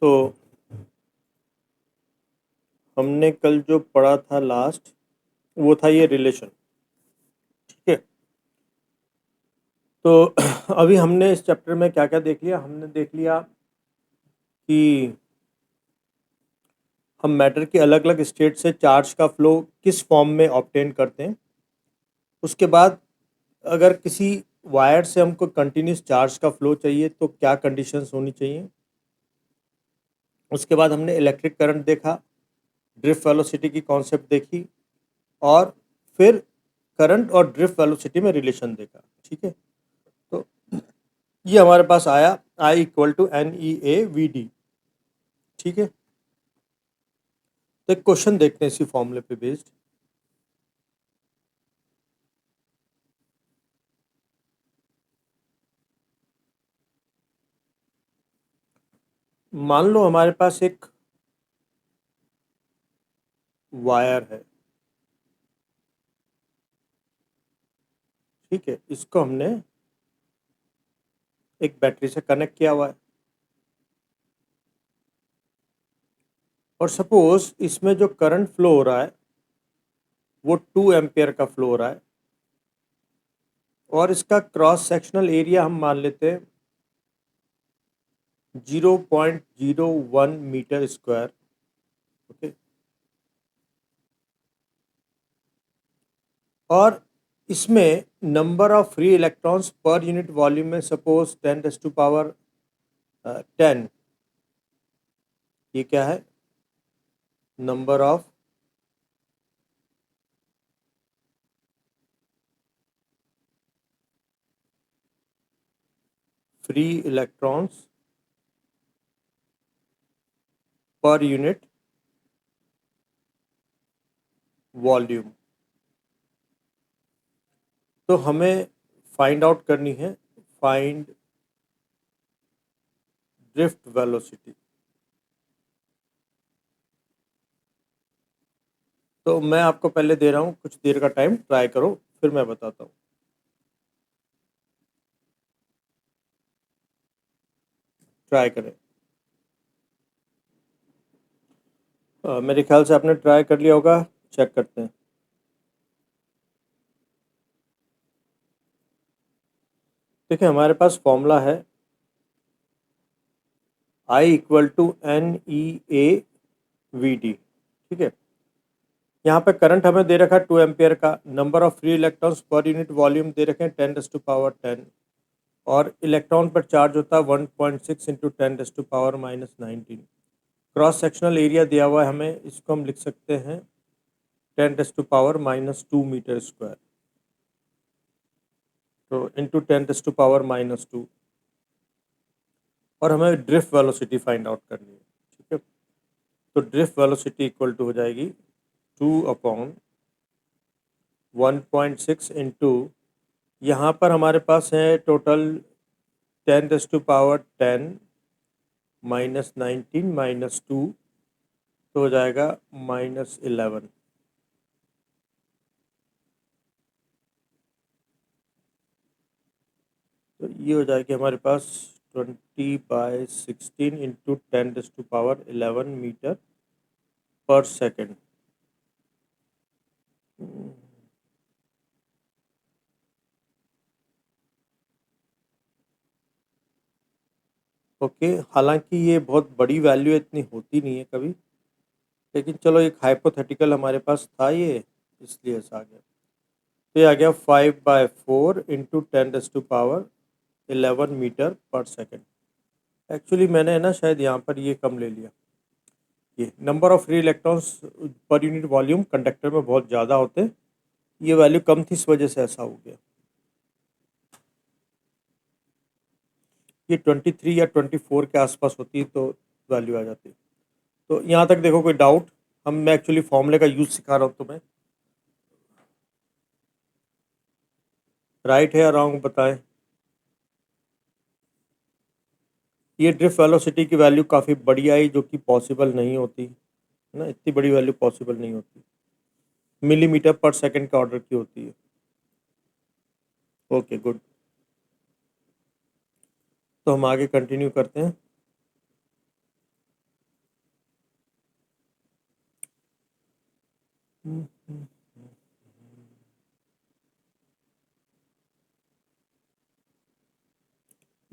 तो हमने कल जो पढ़ा था लास्ट, वो था ये रिलेशन। ठीक है। तो अभी हमने इस चैप्टर में क्या क्या देख लिया? हमने देख लिया कि हम मैटर की अलग अलग स्टेट से चार्ज का फ्लो किस फॉर्म में ऑब्टेन करते हैं। उसके बाद अगर किसी वायर से हमको कंटिन्यूस चार्ज का फ्लो चाहिए तो क्या कंडीशंस होनी चाहिए। उसके बाद हमने इलेक्ट्रिक करंट देखा, ड्रिफ्ट वेलोसिटी की कॉन्सेप्ट देखी, और फिर करंट और ड्रिफ्ट वेलोसिटी में रिलेशन देखा। ठीक है। तो ये हमारे पास आया I इक्वल टू NEA/VD। ठीक है। तो एक क्वेश्चन देखते हैं इसी फॉर्मूले पे बेस्ड। मान लो हमारे पास एक वायर है। ठीक है। इसको हमने एक बैटरी से कनेक्ट किया हुआ है, और सपोज इसमें जो करंट फ्लो हो रहा है वो 2 एम्पियर का फ्लो हो रहा है, और इसका क्रॉस सेक्शनल एरिया हम मान लेते हैं 0.01 मीटर स्क्वायर। ओके। और इसमें number of free electrons per unit volume में सपोज 10⁻10। ये क्या है? Number of free electrons per unit volume. तो हमें फाइंड आउट करनी है, फाइंड ड्रिफ्ट वेलोसिटी। तो मैं आपको पहले दे रहा हूँ कुछ देर का टाइम, ट्राई करो, फिर मैं बताता हूँ। ट्राई करें। मेरे ख्याल से आपने ट्राई कर लिया होगा। चेक करते हैं। देखिए हमारे पास फॉर्मूला है I इक्वल टू NEA/VD। ठीक है। यहाँ पे करंट हमें दे रखा है 2 एम्पियर का, number of free electrons per unit volume दे रखे हैं 10⁻10, और इलेक्ट्रॉन पर चार्ज होता है 1.6 इंटू 10⁻⁻19। क्रॉस सेक्शनल एरिया दिया हुआ है हमें, इसको हम लिख सकते हैं 10⁻⁻2 मीटर स्क्वायर, तो इंटू 10⁻⁻2। और हमें ड्रिफ्ट वेलोसिटी फाइंड आउट करनी है। ठीक है। तो ड्रिफ्ट वेलोसिटी इक्वल टू हो जाएगी 2/1.6 इंटू, यहाँ पर हमारे पास है टोटल 10⁻10 -19 -2, तो हो जाएगा -11। तो ये हो जाएगी हमारे पास 20/16 इंटू 10⁻11 मीटर पर सेकेंड। ओके। हालांकि ये बहुत बड़ी वैल्यू इतनी होती नहीं है कभी, लेकिन चलो एक हाइपोथेटिकल हमारे पास था ये, इसलिए ऐसा आ गया। तो ये आ गया 5/4 इंटू 10⁻11 मीटर पर सेकेंड। एक्चुअली मैंने है ना शायद यहाँ पर ये कम ले लिया। ये number of free electrons per unit volume conductor में बहुत ज़्यादा होते हैं, ये वैल्यू कम थी, इस वजह से ऐसा हो गया। ये 23 या 24 के आसपास होती है तो वैल्यू आ जाती है। तो यहाँ तक देखो कोई डाउट? मैं एक्चुअली फॉर्मूले का यूज़ सिखा रहा हूँ तुम्हें। राइट है या रॉन्ग बताएं। ये ड्रिफ्ट वेलोसिटी की वैल्यू काफ़ी बड़ी आई, जो कि पॉसिबल नहीं होती है ना, इतनी बड़ी वैल्यू पॉसिबल नहीं होती, मिलीमीटर पर सेकंड के ऑर्डर की होती है। Okay good. तो हम आगे कंटिन्यू करते हैं।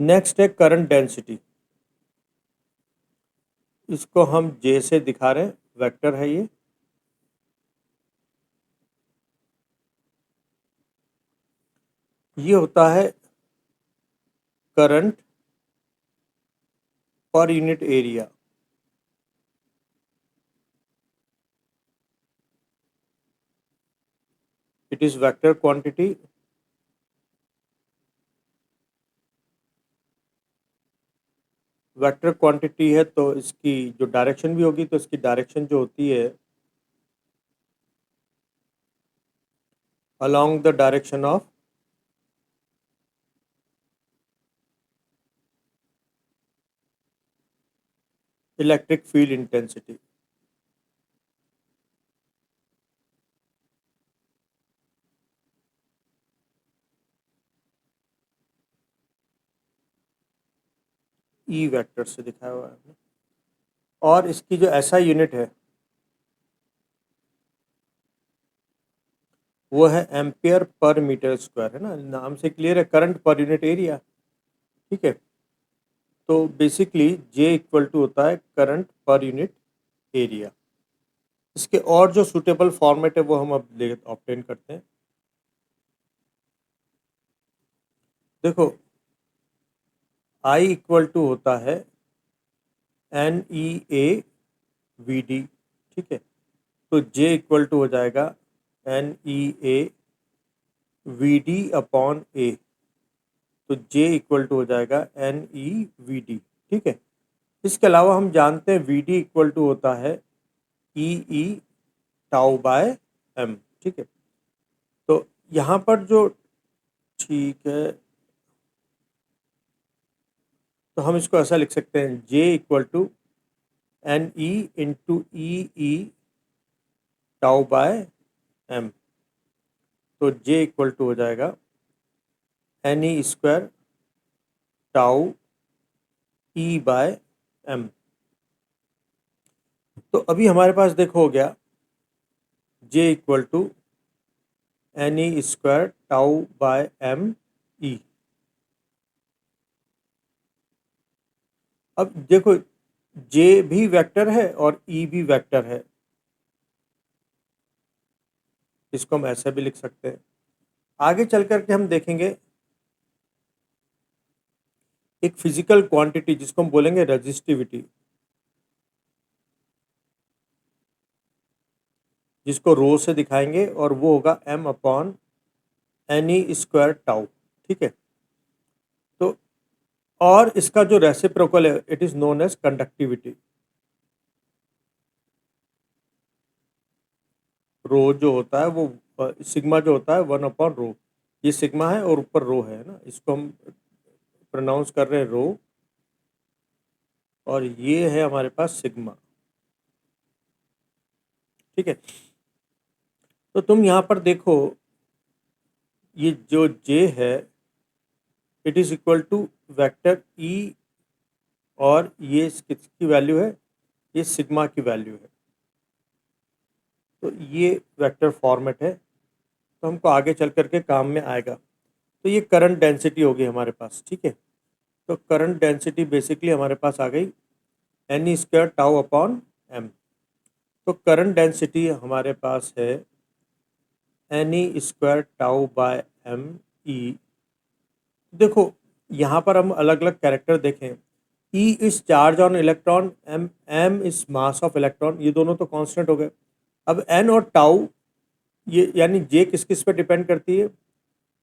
नेक्स्ट है करंट डेंसिटी, इसको हम जे से दिखा रहे हैं, वेक्टर है ये होता है current per unit area. It is vector quantity vector quantity है तो इसकी जो डायरेक्शन भी होगी तो इसकी डायरेक्शन जो होती है along the direction of electric field intensity। E vector से दिखाया हुआ है। और इसकी जो एसआई यूनिट है वो है एम्पियर पर मीटर स्क्वायर, है ना, नाम से क्लियर है, करंट पर यूनिट एरिया। ठीक है, तो बेसिकली जे इक्वल टू होता है करंट पर यूनिट एरिया। इसके और जो सूटेबल फॉर्मेट है वो हम अब ऑब्टेन करते हैं। देखो आई इक्वल टू होता है N E A V D. ठीक है, तो जे इक्वल टू हो जाएगा N E A V D upon A, तो जे इक्वल टू हो जाएगा एन ई वी डी। ठीक है, इसके अलावा हम जानते हैं वी डी इक्वल टू होता है ई ई टाउ बाय एम। ठीक है, तो यहाँ पर जो, ठीक है, तो हम इसको ऐसा लिख सकते हैं J equal to N E into E E tau by M, तो जे इक्वल टू हो जाएगा N E square tau E by M. तो अभी हमारे पास देखो हो गया J equal to N E square tau by M E. अब देखो जे भी वेक्टर है और ई भी वेक्टर है, इसको हम ऐसे भी लिख सकते हैं। आगे चल करके हम देखेंगे एक फिजिकल क्वांटिटी जिसको हम बोलेंगे रेजिस्टिविटी, जिसको रो से दिखाएंगे, और वो होगा M upon N E square tau. ठीक है, तो और इसका जो रेसिप्रोकल है it is known as conductivity. Rho जो होता है वो सिग्मा जो होता है वन अपॉन रो, ये सिग्मा है और ऊपर रो है ना, इसको हम प्रोनाउंस कर रहे हैं रो, और ये है हमारे पास सिग्मा। ठीक है, तो तुम यहाँ पर देखो ये जो जे है it is equal to vector E, और ये किसकी वैल्यू है, ये सिग्मा की वैल्यू है। तो ये वेक्टर फॉर्मेट है, तो हमको आगे चल करके काम में आएगा। तो ये करंट डेंसिटी होगी हमारे पास। ठीक है, तो करंट डेंसिटी बेसिकली हमारे पास आ गई N E square tau upon M. तो करंट डेंसिटी हमारे पास है N E square tau by M E. देखो यहाँ पर हम अलग अलग कैरेक्टर देखें, E is charge on electron, M M is mass of electron, ये दोनों तो कांस्टेंट हो गए। अब एन और टाउ, ये यानी जे किस किस पे डिपेंड करती है,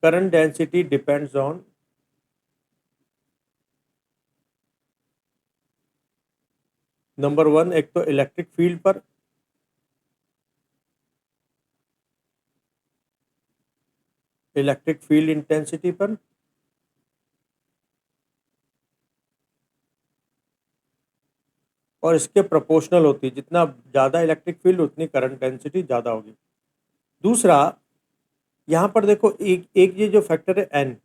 current density depends on number one, एक तो इलेक्ट्रिक फील्ड पर, इलेक्ट्रिक फील्ड इंटेंसिटी पर, और इसके प्रोपोर्शनल होती है, जितना ज़्यादा इलेक्ट्रिक फील्ड उतनी करंट डेंसिटी ज़्यादा होगी। दूसरा यहाँ पर देखो एक एक ये जो फैक्टर है एन,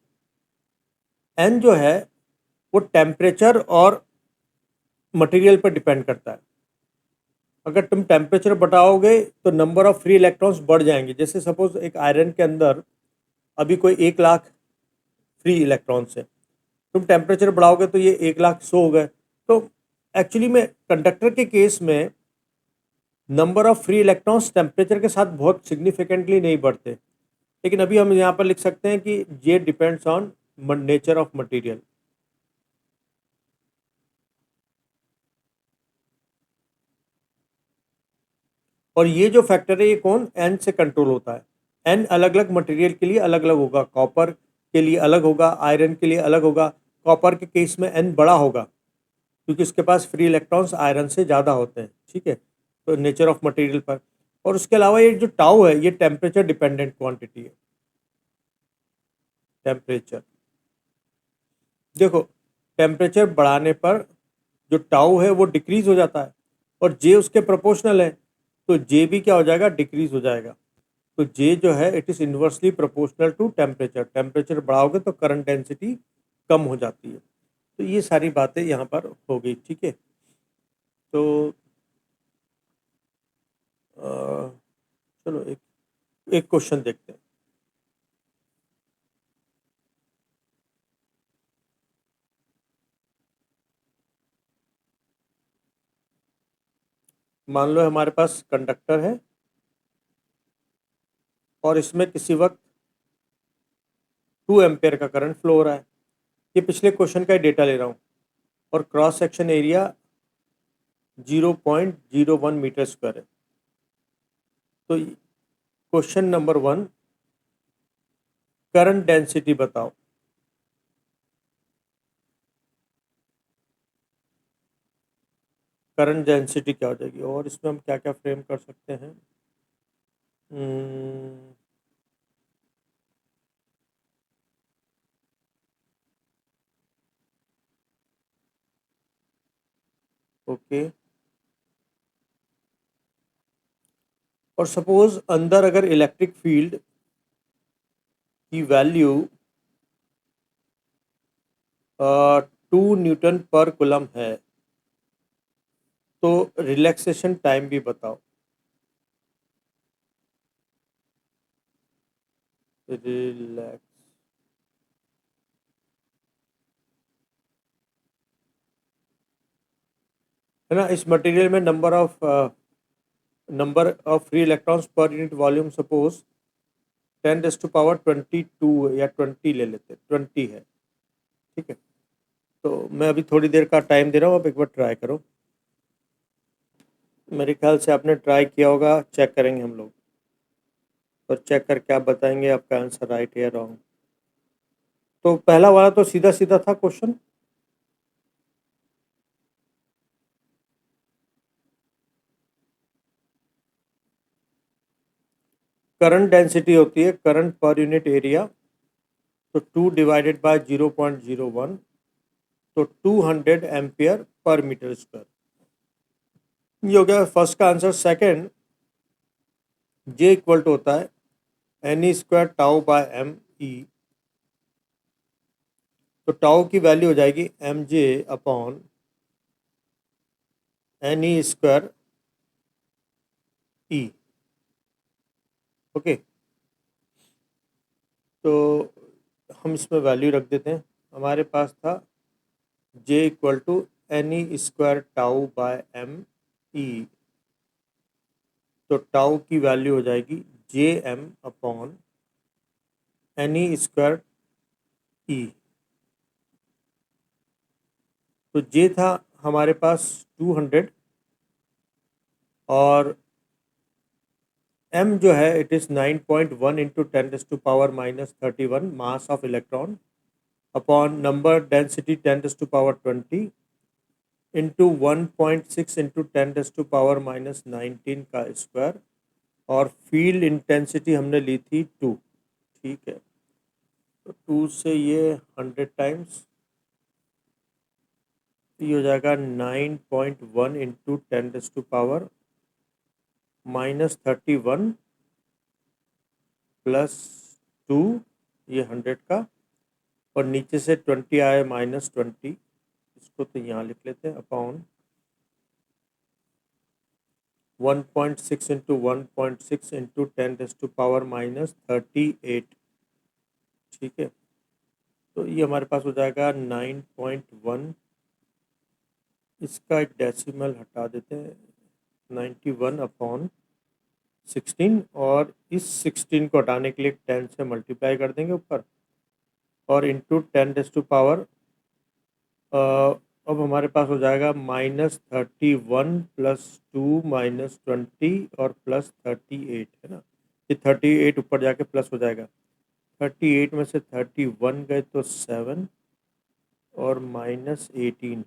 एन जो है वो टेम्परेचर और मटेरियल पर डिपेंड करता है। अगर तुम टेम्परेचर बढ़ाओगे तो नंबर ऑफ फ्री इलेक्ट्रॉन्स बढ़ जाएंगे। जैसे सपोज एक आयरन के अंदर अभी कोई 1 लाख फ्री इलेक्ट्रॉन्स है, तुम टेम्परेचर बढ़ाओगे तो ये 1,100,000 हो गए। तो एक्चुअली में कंडक्टर के केस में number of free electrons temperature के साथ बहुत सिग्निफिकेंटली नहीं बढ़ते, लेकिन अभी हम यहाँ पर लिख सकते हैं कि ये depends on nature of material. और ये जो फैक्टर है ये कौन, एन से कंट्रोल होता है। एन अलग अलग मटेरियल के लिए अलग अलग होगा, कॉपर के लिए अलग होगा, आयरन के लिए अलग होगा। कॉपर के केस में एन बड़ा होगा क्योंकि उसके पास फ्री इलेक्ट्रॉन्स आयरन से ज़्यादा होते हैं, ठीक है, तो नेचर ऑफ मटेरियल पर। और उसके अलावा ये जो टाउ है ये टेम्परेचर डिपेंडेंट क्वांटिटी है। टेम्परेचर देखो, टेम्परेचर बढ़ाने पर जो टाउ है वो डिक्रीज हो जाता है, और जे उसके प्रोपोर्शनल है, तो जे भी क्या हो जाएगा, डिक्रीज हो जाएगा। तो जे जो है it is inversely proportional to temperature. Temperature बढ़ाओगे तो करंट डेंसिटी कम हो जाती है। तो ये सारी बातें यहाँ पर हो गई, ठीक है। तो चलो एक एक क्वेश्चन देखते हैं। मान लो हमारे पास कंडक्टर है और इसमें किसी वक्त 2 एम्पेयर का करंट फ्लो हो रहा है। ये पिछले क्वेश्चन का ही डेटा ले रहा हूँ। और cross section area 0.01 metre square है। तो क्वेश्चन नंबर 1, करंट डेंसिटी बताओ। करंट डेंसिटी क्या हो जाएगी, और इसमें हम क्या क्या फ्रेम कर सकते हैं। ओके, और सपोज अंदर अगर इलेक्ट्रिक फील्ड की वैल्यू 2 न्यूटन पर कूलम है, तो रिलैक्सेशन टाइम भी बताओ। रिलैक्स है ना, इस मटेरियल में number of free electrons per unit volume suppose 10⁻²2 या 20 ले लेते, 20 है, ठीक है। तो मैं अभी थोड़ी देर का टाइम दे रहा हूँ, आप एक बार ट्राई करो। मेरे ख्याल से आपने ट्राई किया होगा, चेक करेंगे हम लोग, और चेक करके आप बताएंगे आपका आंसर राइट है या रॉन्ग। तो पहला वाला तो सीधा सीधा था क्वेश्चन। करंट डेंसिटी होती है करंट पर यूनिट एरिया, तो 2 डिवाइडेड बाय 0.01, तो 200 एम्पियर पर मीटर स्क्वायर। ये हो गया फर्स्ट का answer. Second, J equal to होता है N E square tau by M E. तो टाउ की वैल्यू हो जाएगी M J upon N E square E. Okay, तो हम इसमें वैल्यू रख देते हैं। हमारे पास था J equal to N E square tau by M E, तो टाउ की वैल्यू हो जाएगी J M upon N E square E. तो जे था हमारे पास 200, और m जो है it is 9.1 into 10⁻⁻31 mass of electron upon number density 10⁻20 into 1.6 into 10⁻⁻19 का स्क्वायर, और फील्ड इंटेंसिटी हमने ली थी 2, ठीक है। तो 2 से ये 100 टाइम्स, ये हो जाएगा 9.1 इंटू 10⁻⁻31 प्लस 2, ये 100 का, और नीचे से 20 आए -20, इसको तो यहाँ लिख लेते हैं, अपॉन 1.6 इंटू 1.6 इंटू 10⁻⁻38, ठीक है। तो ये हमारे पास हो जाएगा 9.1, इसका एक डेसिमल हटा देते हैं, 91/16, और इस 16 को हटाने के लिए 10 से मल्टीप्लाई कर देंगे ऊपर, और इंटू 10⁻⁴ अब हमारे पास हो जाएगा -31 + 2 - 20 और +38, है ना। ये 38 ऊपर जाके प्लस हो जाएगा, 38 में से 31 गए तो 7 और -18,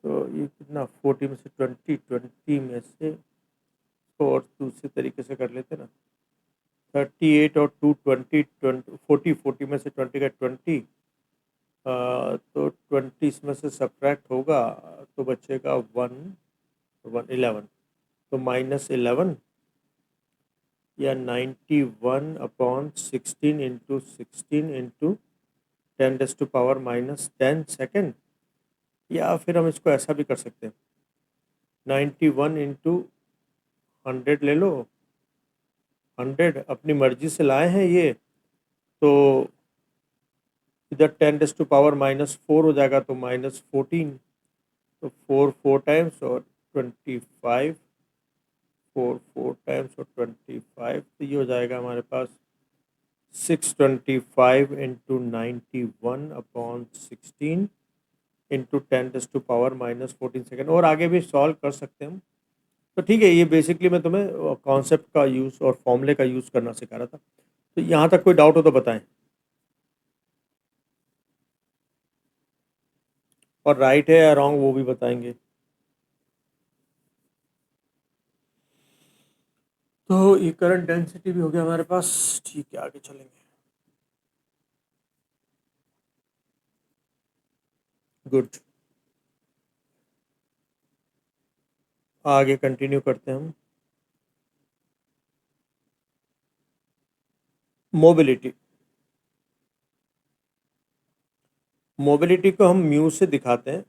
तो ये कितना, 40 में से 20 में से, तो और दूसरे तरीके से कर लेते ना, 38 और 2 20 40 में से 20 का 20, तो 20 इसमें से सब्ट्रैक्ट होगा तो बचेगा 11, तो -11 या 91/16 इंटू 16 इंटू 10⁻⁻10 सेकेंड, या फिर हम इसको ऐसा भी कर सकते हैं, 91 इंटू 100 ले लो, 100 अपनी मर्जी से लाए हैं ये, तो इधर 10⁻⁻4 हो जाएगा तो -14, तो 4 टाइम्स और 25, 4 टाइम्स और 25, तो ये हो जाएगा हमारे पास 625 इंटू 91/16 इंटू 10⁻⁻14 सेकेंड, और आगे भी सॉल्व कर सकते हैं हम। तो ठीक है, ये बेसिकली मैं तुम्हें कॉन्सेप्ट का यूज़ और फॉर्मूले का यूज़ करना सिखा रहा था। तो यहाँ तक कोई डाउट हो तो बताएं, और राइट है या रॉन्ग वो भी बताएंगे। तो ये करंट डेंसिटी भी हो गया हमारे पास, ठीक है, आगे चलेंगे। गुड, आगे कंटिन्यू करते हैं हम। मोबिलिटी, मोबिलिटी को हम म्यू से दिखाते हैं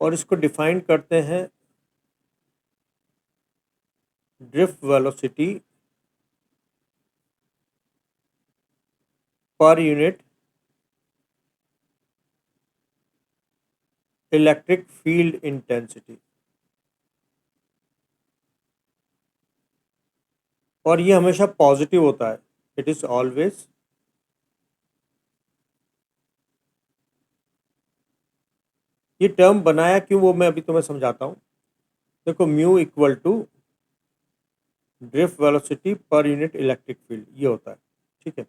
और इसको डिफाइन करते हैं drift velocity per unit electric field intensity, और ये हमेशा पॉजिटिव होता है, इट इज ऑलवेज ये टर्म बनाया क्यों वो मैं अभी तुम्हें समझाता हूँ। देखो, mu equal to drift velocity per unit electric field, ये होता है, ठीक है।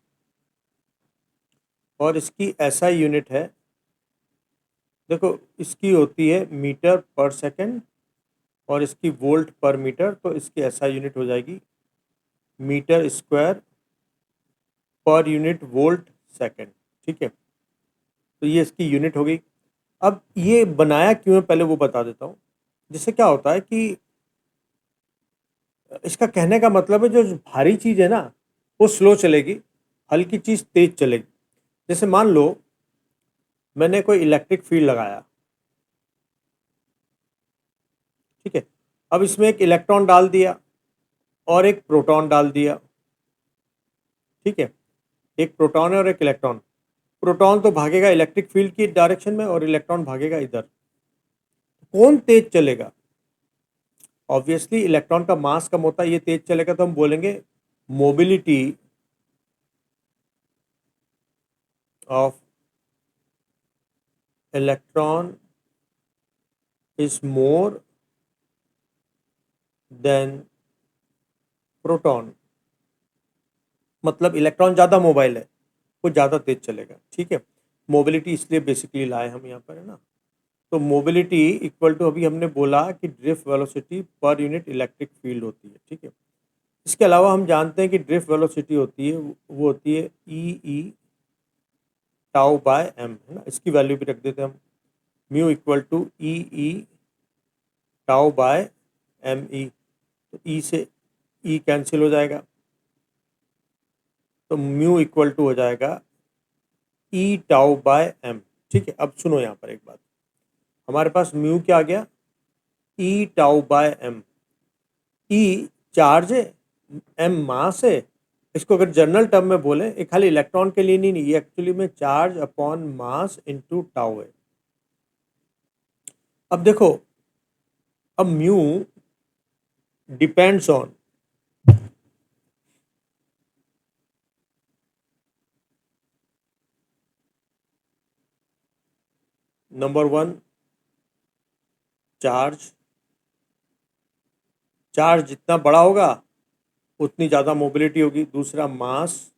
और इसकी एसआई यूनिट है, देखो इसकी होती है मीटर पर सेकंड और इसकी वोल्ट पर मीटर, तो इसकी एसआई यूनिट हो जाएगी metre square per unit volt second, ठीक है। तो ये इसकी यूनिट हो गई। अब ये बनाया क्यों है पहले वो बता देता हूँ। जिससे क्या होता है कि इसका कहने का मतलब है जो भारी चीज़ है ना वो स्लो चलेगी, हल्की चीज़ तेज चलेगी। जैसे मान लो मैंने कोई इलेक्ट्रिक फील्ड लगाया, ठीक है। अब इसमें एक इलेक्ट्रॉन डाल दिया और एक प्रोटॉन डाल दिया, ठीक है। एक प्रोटॉन है और एक इलेक्ट्रॉन। प्रोटॉन तो भागेगा इलेक्ट्रिक फील्ड की डायरेक्शन में और इलेक्ट्रॉन भागेगा इधर। कौन तेज चलेगा? ऑब्वियसली इलेक्ट्रॉन का मास कम होता है, ये तेज चलेगा, तो हम बोलेंगे mobility of electron is more than proton. मतलब इलेक्ट्रॉन ज़्यादा मोबाइल है, वो ज़्यादा तेज चलेगा, ठीक है। मोबिलिटी इसलिए बेसिकली लाए हम यहाँ पर, है ना। तो मोबिलिटी इक्वल टू, अभी हमने बोला कि drift velocity per unit electric field होती है, ठीक है। इसके अलावा हम जानते हैं कि ड्रिफ्ट वेलोसिटी होती है वो होती है ई टाउ बाय एम, है ना। इसकी वैल्यू भी रख देते हैं हम, mu equal to E tau by M E. तो ई से ई कैंसिल हो जाएगा, तो म्यू इक्वल टू हो जाएगा ई टाउ बाय एम, ठीक है। अब सुनो यहाँ पर एक बात, हमारे पास म्यू क्या आ गया, ई tau by M. E charge है, एम मास है, इसको अगर जनरल टर्म में बोले, ये खाली इलेक्ट्रॉन के लिए नहीं, ये एक्चुअली में charge upon mass into tau है। अब देखो, अब mu depends on number one charge, charge जितना बड़ा होगा उतनी ज़्यादा मोबिलिटी होगी। दूसरा मास,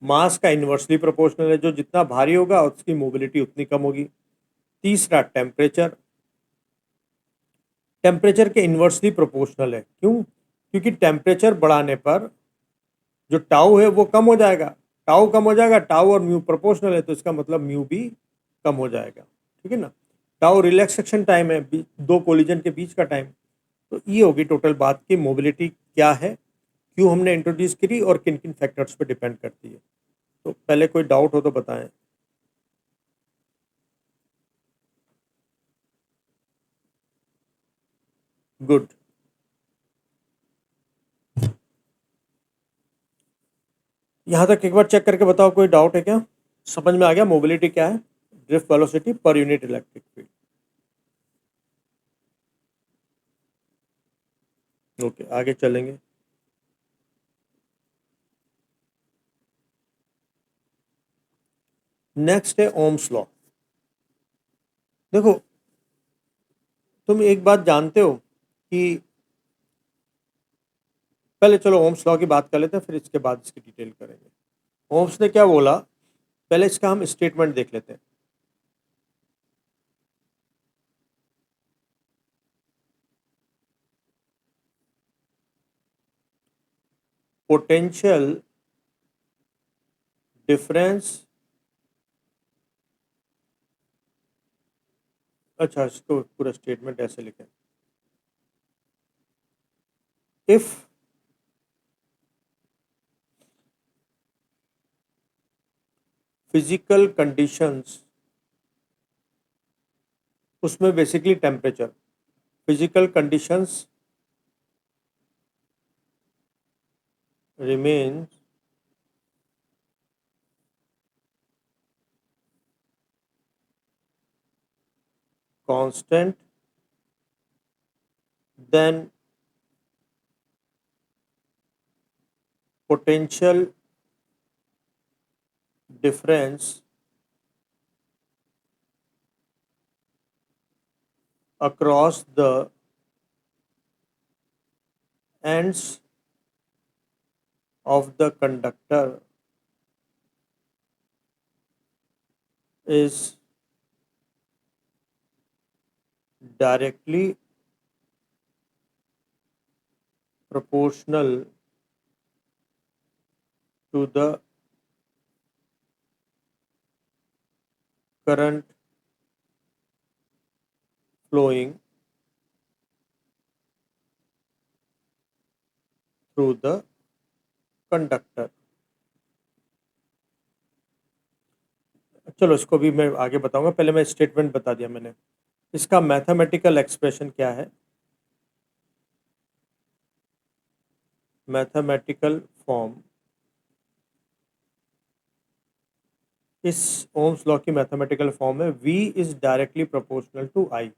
मास का इन्वर्सली प्रोपोर्शनल है, जो जितना भारी होगा उसकी मोबिलिटी उतनी कम होगी। तीसरा टेम्परेचर, टेम्परेचर के इन्वर्सली प्रोपोर्शनल है। क्यों? क्योंकि टेम्परेचर बढ़ाने पर जो टाउ है वो कम हो जाएगा, टाउ कम हो जाएगा, टाउ और म्यू प्रोपोर्शनल है, तो इसका मतलब म्यू भी कम हो जाएगा। ठीक है ना। टाउ रिलैक्सेशन टाइम है, दो कोलिजन के बीच का टाइम। तो ये होगी टोटल बात की मोबिलिटी क्या है, क्यों हमने इंट्रोड्यूस करी और किन किन फैक्टर्स पे डिपेंड करती है। तो पहले कोई डाउट हो तो बताएं। गुड। यहाँ तक एक बार चेक करके बताओ, कोई डाउट है क्या? समझ में आ गया मोबिलिटी क्या है? Drift velocity per unit electric field. Okay, आगे चलेंगे। नेक्स्ट है ओम्स लॉ। देखो, तुम एक बात जानते हो कि, पहले चलो ओम्स लॉ की बात कर लेते हैं, फिर इसके बाद इसकी डिटेल करेंगे। ओम्स ने क्या बोला, पहले इसका हम स्टेटमेंट देख लेते हैं। पोटेंशियल डिफरेंस, अच्छा इसको पूरा स्टेटमेंट ऐसे लिखें। इफ फिजिकल कंडीशंस, उसमें basically temperature, physical conditions remains constant, then potential difference across the ends of the conductor is directly proportional to the current flowing through the conductor। चलो इसको भी मैं आगे बताऊंगा, पहले मैं स्टेटमेंट बता दिया मैंने। इसका मैथमेटिकल एक्सप्रेशन क्या है, मैथमेटिकल फॉर्म, इस ओम्स लॉ की मैथमेटिकल फॉर्म है V is directly proportional to I।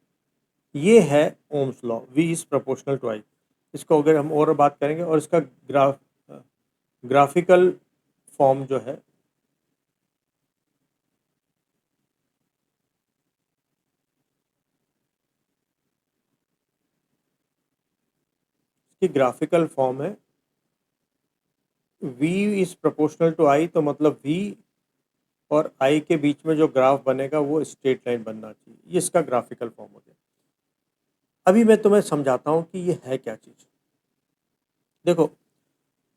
ये है Ohm's law, V is proportional to I। इसको अगर हम और बात करेंगे, और इसका ग्राफिकल फॉर्म जो है, इसकी ग्राफिकल फॉर्म है V is proportional to I, तो मतलब V और I के बीच में जो ग्राफ बनेगा वो स्ट्रेट लाइन बनना चाहिए। ये इसका ग्राफिकल फॉर्म हो गया। अभी मैं तुम्हें समझाता हूँ कि ये है क्या चीज़। देखो,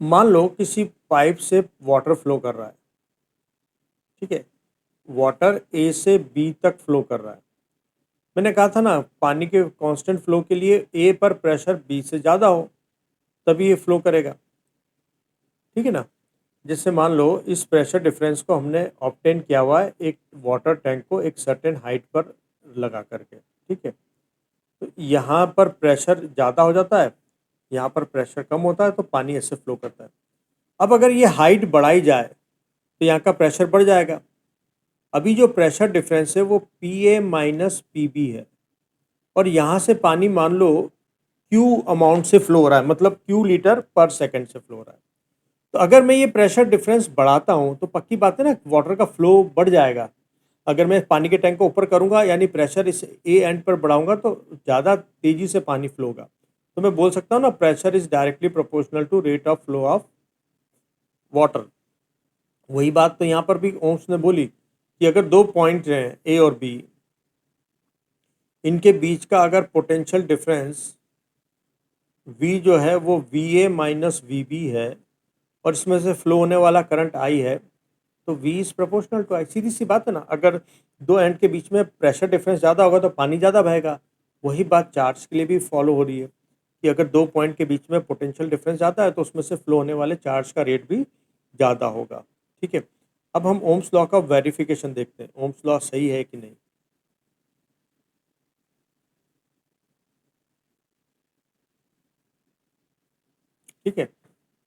मान लो किसी पाइप से वाटर फ्लो कर रहा है, ठीक है, वाटर ए से बी तक फ्लो कर रहा है। मैंने कहा था ना, पानी के कांस्टेंट फ्लो के लिए ए पर प्रेशर बी से ज़्यादा हो तभी ये फ्लो करेगा। ठीक है ना। जैसे मान लो इस प्रेशर डिफरेंस को हमने ऑब्टेन किया हुआ है एक वाटर टैंक को एक सर्टेन हाइट पर लगा करके। ठीक है, तो यहाँ पर प्रेशर ज़्यादा हो जाता है, यहाँ पर प्रेशर कम होता है, तो पानी ऐसे फ्लो करता है। अब अगर ये हाइट बढ़ाई जाए तो यहाँ का प्रेशर बढ़ जाएगा। अभी जो प्रेशर डिफरेंस है वो P A minus P B है, और यहाँ से पानी मान लो क्यू अमाउंट से फ्लो हो रहा है, मतलब क्यू लीटर पर सेकंड से फ्लो हो रहा है। तो अगर मैं ये प्रेशर डिफरेंस बढ़ाता हूँ तो पक्की बात है ना, वाटर का फ्लो बढ़ जाएगा। अगर मैं पानी के टैंक को ऊपर करूँगा यानी प्रेशर इस ए एंड पर बढ़ाऊंगा तो ज़्यादा तेज़ी से पानी फ्लो होगा। तो मैं बोल सकता हूँ ना, pressure is directly proportional to rate of flow of water. वही बात तो यहाँ पर भी ओम्स ने बोली कि अगर दो पॉइंट हैं ए और बी, इनके बीच का अगर पोटेंशियल डिफरेंस V जो है वो V A minus V B है, और इसमें से फ्लो होने वाला करंट I है, तो V is proportional to I। सीधी सी बात है ना, अगर दो एंड के बीच में प्रेशर डिफरेंस ज़्यादा होगा तो पानी ज़्यादा बहेगा। वही बात चार्ज के लिए भी फॉलो हो रही है कि अगर दो पॉइंट के बीच में पोटेंशियल डिफरेंस ज़्यादा है तो उसमें से फ्लो होने वाले चार्ज का रेट भी ज़्यादा होगा। ठीक है, अब हम ओम्स लॉ का वेरिफिकेशन देखते हैं, ओम्स लॉ सही है कि नहीं। ठीक है,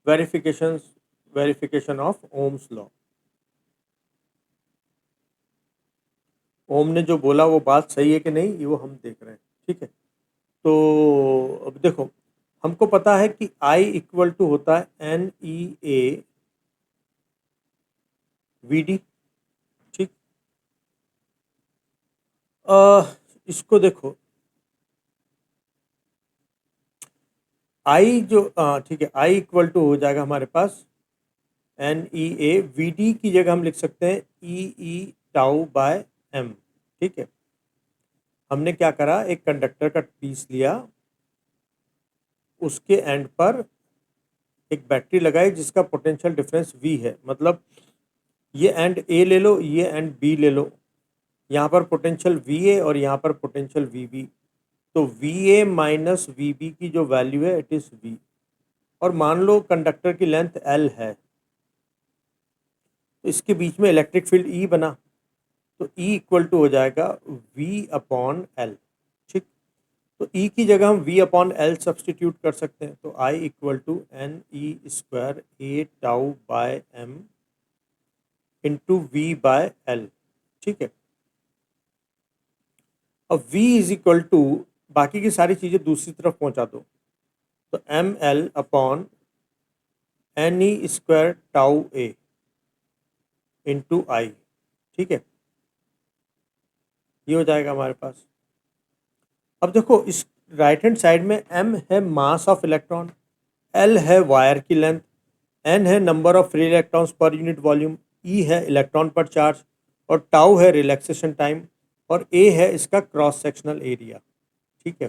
वेरिफिकेशन ऑफ ओम्स लॉ। ओम ने जो बोला वो बात सही है कि नहीं, ये वो हम देख रहे हैं। ठीक है, तो अब देखो, हमको पता है कि I इक्वल टू होता है N E A V D. ठीक, इसको देखो, आई जो ठीक है, आई इक्वल टू हो जाएगा हमारे पास N E A V D की जगह हम लिख सकते हैं ई टाउ बाय एम। ठीक है, हमने क्या करा, एक कंडक्टर का पीस लिया, उसके एंड पर एक बैटरी लगाई जिसका पोटेंशियल डिफरेंस V है, मतलब ये एंड ए ले लो, ये एंड बी ले लो, यहाँ पर पोटेंशियल वी ए और यहाँ पर पोटेंशियल वी बी। तो V A minus V B की जो वैल्यू है इट इज़ वी, और मान लो कंडक्टर की लेंथ एल है, तो इसके बीच में इलेक्ट्रिक फील्ड ई बना, तो ई इक्वल टू हो जाएगा वी अपॉन एल। ठीक, तो ई की जगह हम वी अपॉन एल सब्सटीट्यूट कर सकते हैं, तो I equal to N E square A tau by M into V by L. ठीक है, अब v इज इक्वल टू, बाकी की सारी चीज़ें दूसरी तरफ पहुंचा दो, तो M L upon N E square tau A into I. ठीक है, ये हो जाएगा हमारे पास। अब देखो, इस राइट हैंड साइड में m है मास ऑफ इलेक्ट्रॉन, l है वायर की लेंथ, n है number of free electrons per unit volume, e है इलेक्ट्रॉन पर चार्ज, और टाउ है रिलैक्सेशन टाइम, और a है इसका क्रॉस सेक्शनल एरिया। ठीक है,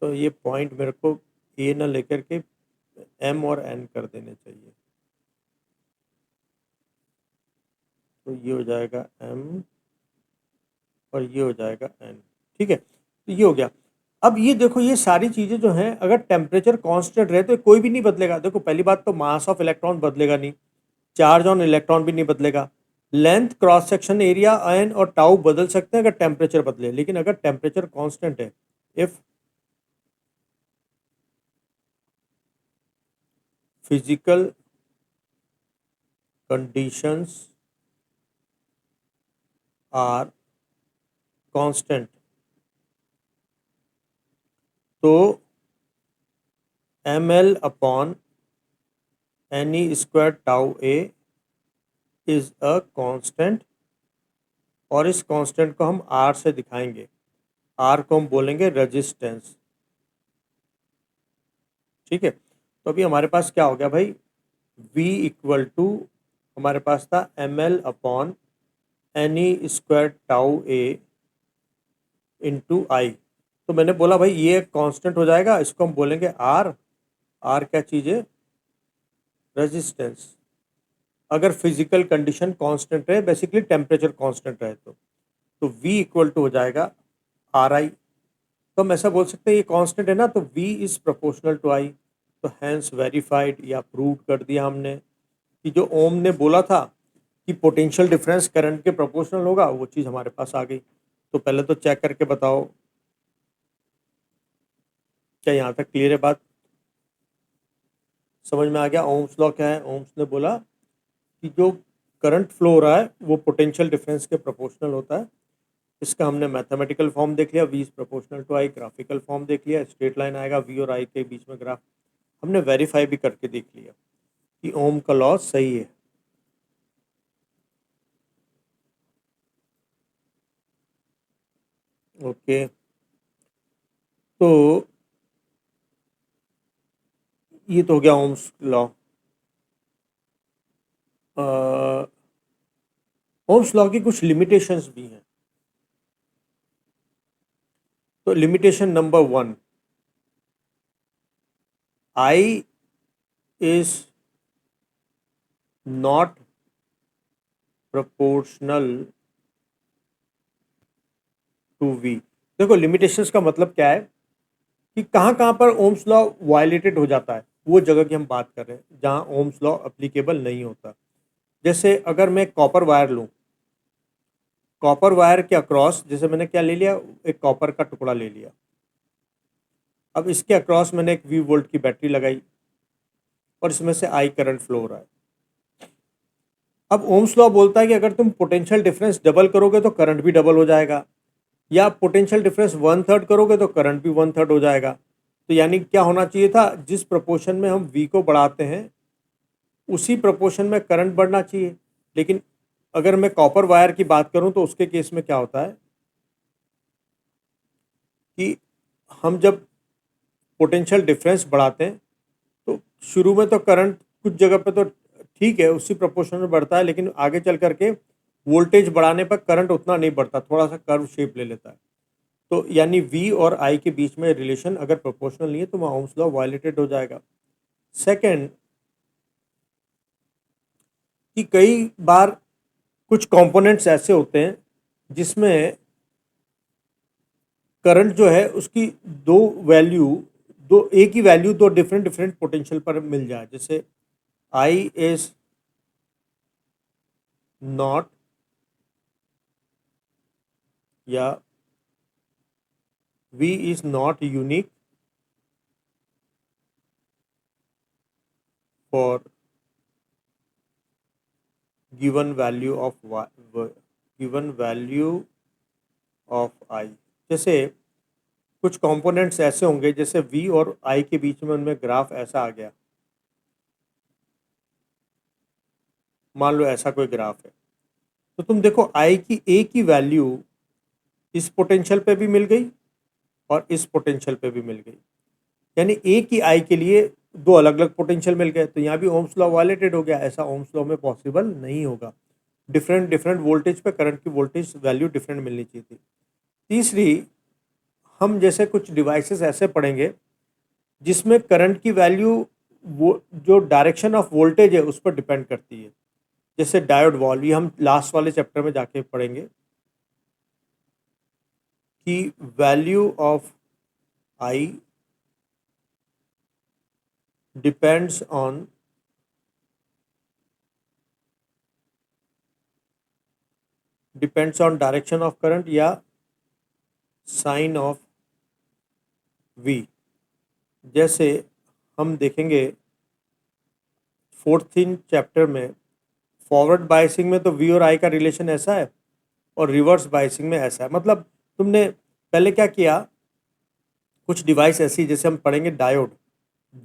तो ये पॉइंट मेरे को ए न लेकर के एम और एन कर देने चाहिए, तो ये हो जाएगा एम और ये हो जाएगा एन। ठीक है, तो ये हो गया। अब ये देखो, ये सारी चीज़ें जो हैं अगर टेम्परेचर कांस्टेंट रहे तो कोई भी नहीं बदलेगा। देखो, पहली बात तो मास ऑफ इलेक्ट्रॉन बदलेगा नहीं, चार्ज ऑन इलेक्ट्रॉन भी नहीं बदलेगा, length, cross section area, N और टाउ बदल सकते हैं अगर टेम्परेचर बदले, लेकिन अगर टेम्परेचर कांस्टेंट है, if physical conditions are constant, तो M L upon N E square tau A is a constant, और इस कांस्टेंट को हम आर से दिखाएंगे, आर को हम बोलेंगे रेजिस्टेंस। ठीक है, तो अभी हमारे पास क्या हो गया भाई, V इक्वल टू हमारे पास था M L upon N E square tau A into I. तो मैंने बोला भाई ये कांस्टेंट हो जाएगा, इसको हम बोलेंगे आर। आर क्या चीज़ है, रेजिस्टेंस। अगर फिजिकल कंडीशन कांस्टेंट रहे, बेसिकली टेम्परेचर कांस्टेंट रहे, तो V इक्वल टू हो जाएगा आर आई। तो हम ऐसा बोल सकते हैं ये कांस्टेंट है ना, तो V इज प्रोपोर्शनल टू आई। तो हैंस वेरीफाइड या प्रूव कर दिया हमने कि जो ओम ने बोला था कि पोटेंशियल डिफरेंस करंट के प्रोपोर्शनल होगा, वो चीज़ हमारे पास आ गई। तो पहले तो चेक करके बताओ क्या यहाँ तक क्लियर है बात। समझ में आ गया ओम्स लॉ क्या है? ओम्स ने बोला कि जो करंट फ्लो हो रहा है वो पोटेंशियल डिफरेंस के प्रोपोर्शनल होता है। इसका हमने मैथमेटिकल फॉर्म देख लिया, V is proportional to I, graphical form देख लिया, स्ट्रेट लाइन आएगा V और I के बीच में ग्राफ, हमने वेरीफाई भी करके देख लिया कि ओम का लॉ सही है। ओके, तो ये तो हो गया ओम्स लॉ। ओम्स लॉ की कुछ लिमिटेशंस भी हैं। तो limitation number 1, I is not proportional to V। देखो लिमिटेशंस का मतलब क्या है कि कहाँ कहाँ पर ओम्स लॉ वायलेटेड हो जाता है, वो जगह की हम बात कर रहे हैं जहाँ ओम्स लॉ अप्लीकेबल नहीं होता। जैसे अगर मैं कॉपर वायर लूँ, कॉपर वायर के अक्रॉस जैसे मैंने क्या ले लिया, एक कॉपर का टुकड़ा ले लिया, अब इसके अक्रॉस मैंने एक V वोल्ट की बैटरी लगाई और इसमें से I करंट फ्लो हो रहा है। अब ओम्स लॉ बोलता है कि अगर तुम पोटेंशियल डिफरेंस डबल करोगे तो करंट भी डबल हो जाएगा, या पोटेंशियल डिफरेंस 1/3 करोगे तो करंट भी 1/3 हो जाएगा। तो यानी क्या होना चाहिए था, जिस प्रोपोर्शन में हम V को बढ़ाते हैं उसी प्रोपोर्शन में करंट बढ़ना चाहिए। लेकिन अगर मैं कॉपर वायर की बात करूं तो उसके केस में क्या होता है कि हम जब पोटेंशियल डिफरेंस बढ़ाते हैं तो शुरू में तो करंट कुछ जगह पे तो ठीक है उसी प्रोपोर्शन में बढ़ता है, लेकिन आगे चल करके वोल्टेज बढ़ाने पर करंट उतना नहीं बढ़ता, थोड़ा सा कर्व शेप ले लेता है। तो यानी V और I के बीच में रिलेशन अगर प्रोपोर्शनल नहीं है तो वहाँ ओम्स लॉ वायलेटेड हो जाएगा। सेकंड, कि कई बार कुछ कंपोनेंट्स ऐसे होते हैं जिसमें करंट जो है उसकी दो वैल्यू, दो एक ही वैल्यू दो डिफरेंट डिफरेंट पोटेंशियल पर मिल जाए। जैसे I इज नॉट या V is not unique for given value of given value of I। जैसे कुछ कंपोनेंट्स ऐसे होंगे जैसे V और I के बीच में उनमें ग्राफ ऐसा आ गया, मान लो ऐसा कोई ग्राफ है, तो तुम देखो I की एक ही वैल्यू इस पोटेंशियल पे भी मिल गई और इस पोटेंशियल पे भी मिल गई, यानी एक ही I के लिए दो अलग अलग पोटेंशियल मिल गए। तो यहाँ भी ओम्स लॉ वायलेटेड हो गया, ऐसा ओम्स लॉ में पॉसिबल नहीं होगा। डिफरेंट डिफरेंट वोल्टेज पे करंट की वोल्टेज वैल्यू डिफरेंट मिलनी चाहिए थी। तीसरी, हम जैसे कुछ डिवाइसेस ऐसे पढ़ेंगे जिसमें करंट की वैल्यू वो जो डायरेक्शन ऑफ वोल्टेज है उस पर डिपेंड करती है, जैसे डायोड वॉल्व, ये हम लास्ट वाले चैप्टर में जाके पढ़ेंगे कि value of I depends on direction of current या साइन ऑफ वी। जैसे हम देखेंगे 4th चैप्टर में, फॉरवर्ड बायसिंग में तो वी और आई का रिलेशन ऐसा है और रिवर्स बायसिंग में ऐसा है। मतलब तुमने पहले क्या किया, कुछ डिवाइस ऐसी जैसे हम पढ़ेंगे डायोड,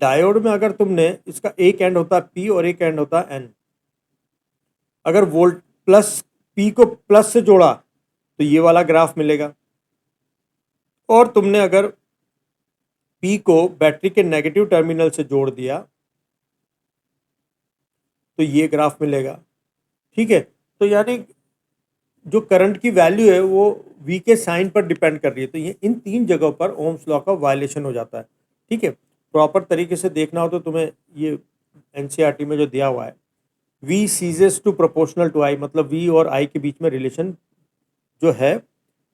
डायोड में अगर तुमने इसका एक एंड होता है पी और एक एंड होता है एन, अगर वोल्ट प्लस पी को प्लस से जोड़ा तो ये वाला ग्राफ मिलेगा, और तुमने अगर पी को बैटरी के नेगेटिव टर्मिनल से जोड़ दिया तो ये ग्राफ मिलेगा। ठीक है, तो यानी जो करंट की वैल्यू है वो V के साइन पर डिपेंड कर रही है। तो ये इन तीन जगहों पर ओम्स लॉ का वायलेशन हो जाता है। ठीक है, प्रॉपर तरीके से देखना हो तो तुम्हें ये NCERT में जो दिया हुआ है, V ceases to proportional to I, मतलब V और I के बीच में रिलेशन जो है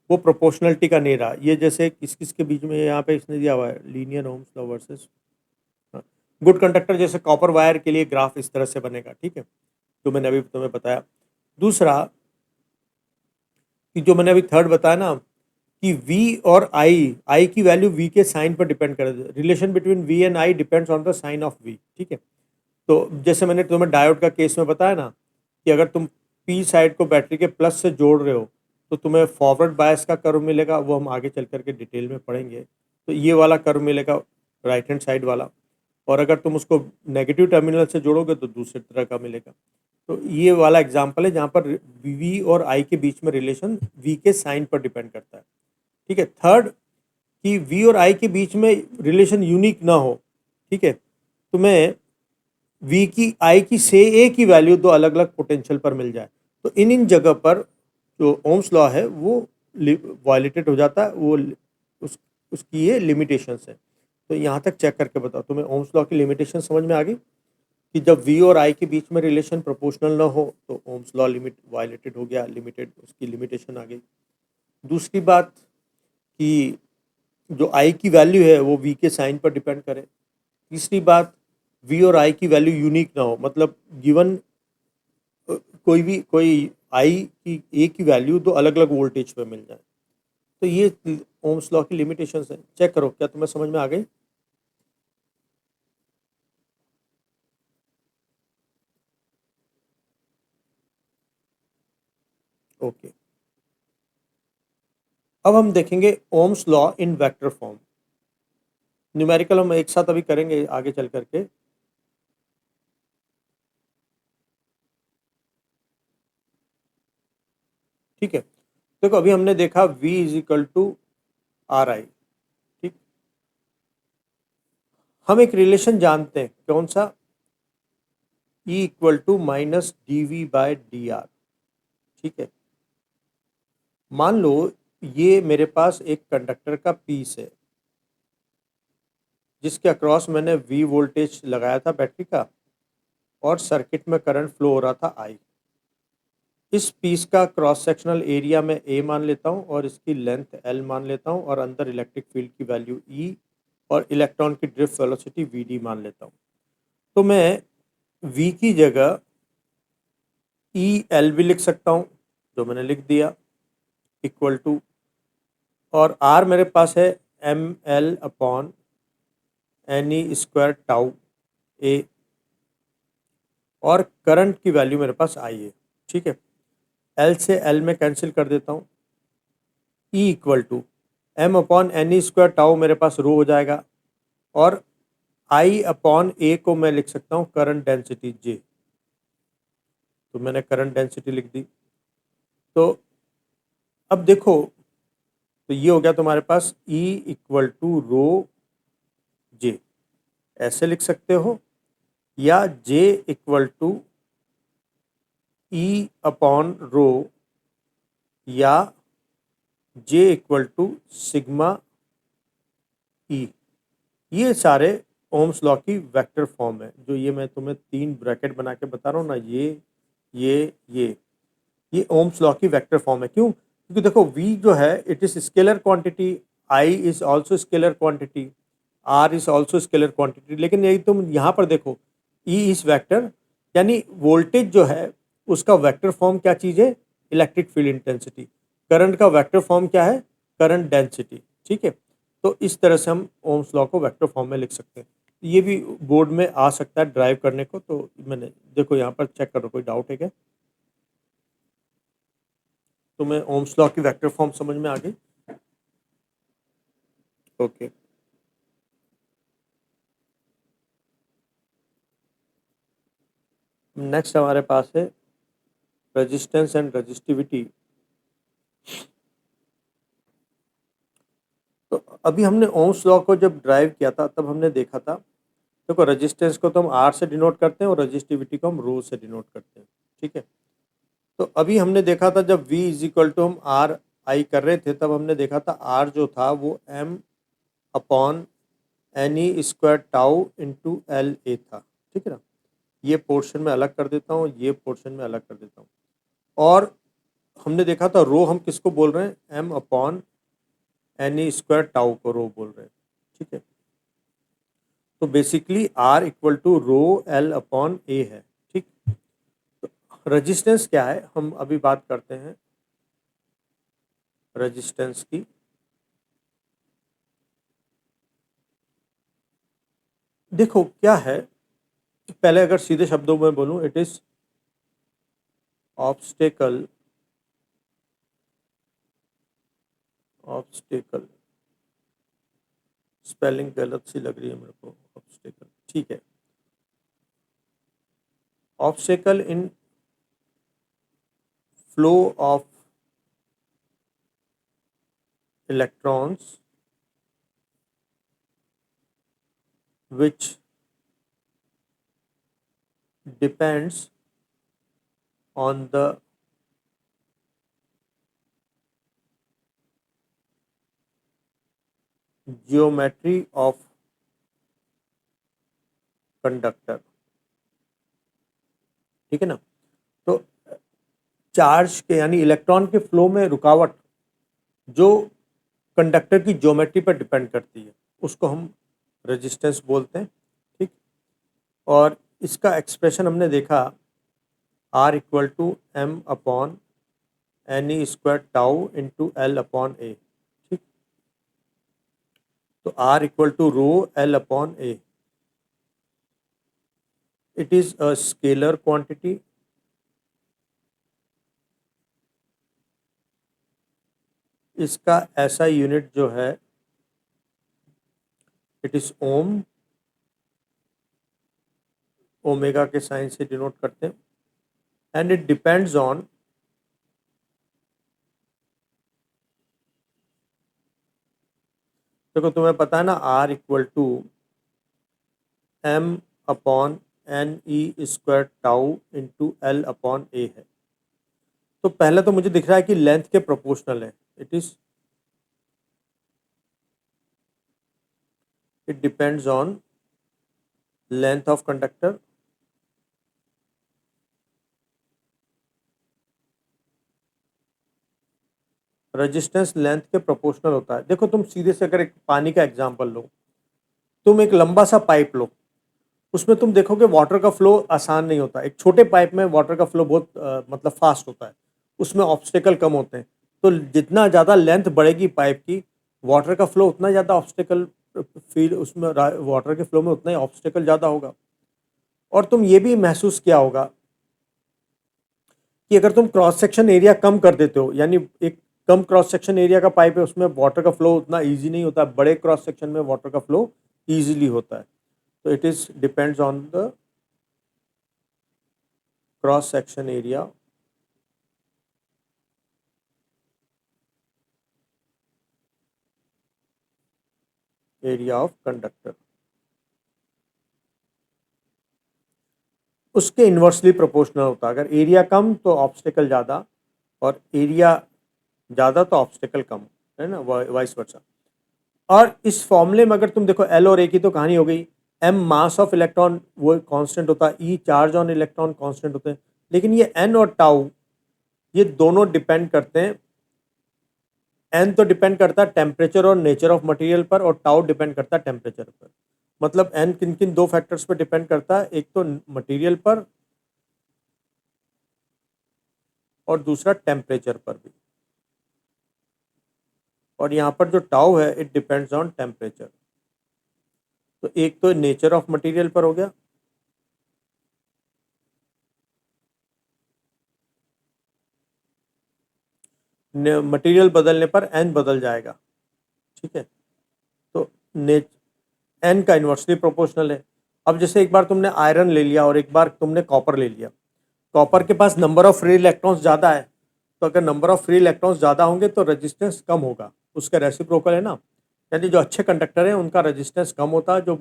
वो प्रोपोर्शनलिटी का नहीं रहा। ये जैसे किस किस के बीच में यहाँ पे इसने दिया हुआ है, linear Ohm's law versus good conductor, जैसे कॉपर वायर के लिए ग्राफ इस तरह से बनेगा। ठीक है, जो मैंने अभी तुम्हें बताया। दूसरा कि जो मैंने अभी थर्ड बताया ना कि V और I की वैल्यू V के साइन पर डिपेंड करे, relation between V and I depends on the sign of V। ठीक है, तो जैसे मैंने तुम्हें डायोड का केस में बताया ना कि अगर तुम पी साइड को बैटरी के प्लस से जोड़ रहे हो तो तुम्हें फॉरवर्ड बायस का कर्व मिलेगा, वो हम आगे चल करके डिटेल में पढ़ेंगे। तो ये वाला कर्व मिलेगा राइट हैंड साइड वाला, और अगर तुम उसको नेगेटिव टर्मिनल से जोड़ोगे तो दूसरे तरह का मिलेगा। तो ये वाला एग्जाम्पल है जहाँ पर वी और आई के बीच में रिलेशन वी के साइन पर डिपेंड करता है। ठीक है। थर्ड, कि वी और आई के बीच में रिलेशन यूनिक ना हो। ठीक है। तुम्हें वी की आई की से ए की वैल्यू दो अलग अलग पोटेंशियल पर मिल जाए, तो इन जगह पर जो ओम्स लॉ है वो वायलेटेड हो जाता है, वो उसकी ये लिमिटेशंस है। तो यहाँ तक चेक करके बताओ, तुम्हें ओम्स लॉ की लिमिटेशन समझ में आ गई कि जब वी और आई के बीच में रिलेशन प्रोपोर्शनल ना हो तो ओम्स लॉ लिमिट वायलेटेड हो गया, लिमिटेड, उसकी लिमिटेशन आ गई। दूसरी बात कि जो आई की वैल्यू है वो वी के साइन पर डिपेंड करे। तीसरी बात, वी और आई की वैल्यू यूनिक ना हो, मतलब गिवन कोई आई की ए की वैल्यू दो अलग अलग वोल्टेज पे मिल जाए। तो ये ओम्स लॉ की लिमिटेशंस है। चेक करो क्या तुम्हें समझ में आ गई। ओके, अब हम देखेंगे Ohm's law in vector form. Numerical हम एक साथ अभी करेंगे आगे चल करके। ठीक है। देखो अभी हमने देखा v is equal to R I. ठीक, हम एक रिलेशन जानते हैं, कौन सा? E equal to minus D V by D R. ठीक है। मान लो ये मेरे पास एक कंडक्टर का पीस है जिसके अक्रॉस मैंने V वोल्टेज लगाया था बैटरी का, और सर्किट में करंट फ्लो हो रहा था I। इस पीस का क्रॉस सेक्शनल एरिया में A मान लेता हूँ और इसकी लेंथ L मान लेता हूँ, और अंदर इलेक्ट्रिक फील्ड की वैल्यू E और इलेक्ट्रॉन की ड्रिफ्ट वेलोसिटी VD मान लेता हूँ। तो मैं V की जगह EL भी लिख सकता हूँ, जो मैंने लिख दिया, इक्वल टू, और R मेरे पास है ML upon NE square tau A, और करंट की वैल्यू मेरे पास आई है। ठीक है। एल से एल में कैंसिल कर देता हूँ। E equal to M upon N E square tau मेरे पास रो हो जाएगा, और आई अपॉन ए को मैं लिख सकता हूँ करंट डेंसिटी जे। तो मैंने करंट डेंसिटी लिख दी। तो अब देखो, तो ये हो गया तुम्हारे पास ई इक्वल टू रो जे, ऐसे लिख सकते हो, या J equal to E upon rho, या J equal to sigma E. ये सारे ओम्स लॉ की वेक्टर फॉर्म है। जो ये मैं तुम्हें तीन ब्रैकेट बना के बता रहा हूँ ना, ये ओम्स लॉ की वेक्टर फॉर्म है। क्यों? क्योंकि देखो v जो है it is scalar quantity, i is also scalar quantity, r is also scalar quantity. लेकिन यही तुम यहाँ पर देखो, e इज वेक्टर, यानी वोल्टेज जो है उसका वेक्टर फॉर्म क्या चीज़ है? Electric field intensity. करंट का वेक्टर फॉर्म क्या है? Current density. ठीक है। तो इस तरह से हम ओम्स लॉ को वेक्टर फॉर्म में लिख सकते हैं। ये भी बोर्ड में आ सकता है ड्राइव करने को। तो मैंने देखो यहाँ पर चेक करो, कोई डाउट है क्या? तुम्हें ओम्स लॉ की वेक्टर फॉर्म समझ में आ गई? ओके। नेक्स्ट हमारे पास है रेजिस्टेंस एंड रेजिस्टिविटी। तो अभी हमने ओम्स लॉ को जब ड्राइव किया था तब हमने देखा था, देखो रेजिस्टेंस को तो हम आर से डिनोट करते हैं और रेजिस्टिविटी को हम रो से डिनोट करते हैं। ठीक है। तो अभी हमने देखा था जब V इज इक्वल टू हम आर आई कर रहे थे, तब हमने देखा था आर जो था वो M upon N E square tau into L A था। ठीक है ना। ये पोर्शन में अलग कर देता हूँ, ये पोर्शन में अलग कर देता हूँ। और हमने देखा था रो हम किसको बोल रहे हैं? M upon N E square tau को रो बोल रहे हैं। ठीक है। तो basically R equal to rho L upon A है। ठीक। तो रेजिस्टेंस क्या है हम अभी बात करते हैं रेजिस्टेंस की। देखो क्या है पहले अगर सीधे शब्दों में बोलूं, it is obstacle, obstacle, spelling गलत सी लग रही है मेरे को, ऑब्स्टेकल, ठीक है, obstacle in flow of electrons which depends on the geometry of conductor, ठीक है ना। तो चार्ज के यानी इलेक्ट्रॉन के फ्लो में रुकावट जो कंडक्टर की ज्योमेट्री पर डिपेंड करती है उसको हम रेजिस्टेंस बोलते हैं, ठीक। और इसका एक्सप्रेशन हमने देखा R equal to M upon N E square tau into L upon A, ठीक। तो R equal to rho L upon A, it is a scalar quantity, इसका ऐसा यूनिट जो है इट इज ओम, ओमेगा के sign से denote करते हैं, एंड इट डिपेंड्स ऑन देखो तुम्हें पता है ना R equal to M upon N E square tau into L upon A है। तो पहले तो मुझे दिख रहा है कि लेंथ के प्रोपोर्शनल है, it depends on length of conductor, resistance length के प्रोपोर्शनल होता है। देखो तुम सीधे से अगर एक पानी का एग्जांपल लो, तुम एक लंबा सा पाइप लो, उसमें तुम देखोगे वाटर का फ्लो आसान नहीं होता। एक छोटे पाइप में वाटर का फ्लो बहुत मतलब फास्ट होता है, उसमें ऑब्स्टेकल कम होते हैं। तो जितना ज़्यादा लेंथ बढ़ेगी पाइप की, वाटर का फ्लो उतना ज़्यादा ऑब्स्टेकल फील उसमें वाटर के फ्लो में उतना ही ऑब्स्टेकल ज़्यादा होगा। और तुम ये भी महसूस किया होगा कि अगर तुम क्रॉस सेक्शन एरिया कम कर देते हो, यानी एक कम क्रॉस सेक्शन एरिया का पाइप है उसमें वाटर का फ्लो उतना ईजी नहीं होता, बड़े क्रॉस सेक्शन में वाटर का फ्लो ईजिली होता है। तो it is depends on the cross section area of conductor, उसके इन्वर्सली प्रोपोर्शनल होता है। अगर एरिया कम तो ऑब्स्टेकल ज़्यादा, और एरिया ज़्यादा तो ऑब्स्टेकल कम, है ना, वाइस वर्सा। और इस फॉर्मूले में अगर तुम देखो एल और ए की तो कहानी हो गई, एम मास ऑफ इलेक्ट्रॉन वो कांस्टेंट होता है, ई चार्ज ऑन इलेक्ट्रॉन कांस्टेंट होते हैं। लेकिन ये एन और टाउ ये दोनों डिपेंड करते हैं, एन तो डिपेंड करता है टेम्परेचर और नेचर ऑफ मटेरियल पर, और टाउ डिपेंड करता है टेम्परेचर पर। मतलब एन किन किन दो फैक्टर्स पर डिपेंड करता है, एक तो मटेरियल पर और दूसरा टेम्परेचर पर भी। और यहाँ पर जो टाउ है इट डिपेंड्स ऑन टेम्परेचर। तो एक तो नेचर ऑफ मटेरियल पर हो गया, मटेरियल बदलने पर एन बदल जाएगा, ठीक है। तो ने एन का इन्वर्सली प्रोपोर्शनल है। अब जैसे एक बार तुमने आयरन ले लिया और एक बार तुमने कॉपर ले लिया, कॉपर के पास नंबर ऑफ फ्री इलेक्ट्रॉन्स ज़्यादा है, तो अगर नंबर ऑफ फ्री इलेक्ट्रॉन्स ज़्यादा होंगे तो रेजिस्टेंस कम होगा, उसका रेसिप्रोकल है ना। यानी जो अच्छे कंडक्टर हैं उनका रेजिस्टेंस कम होता है, जो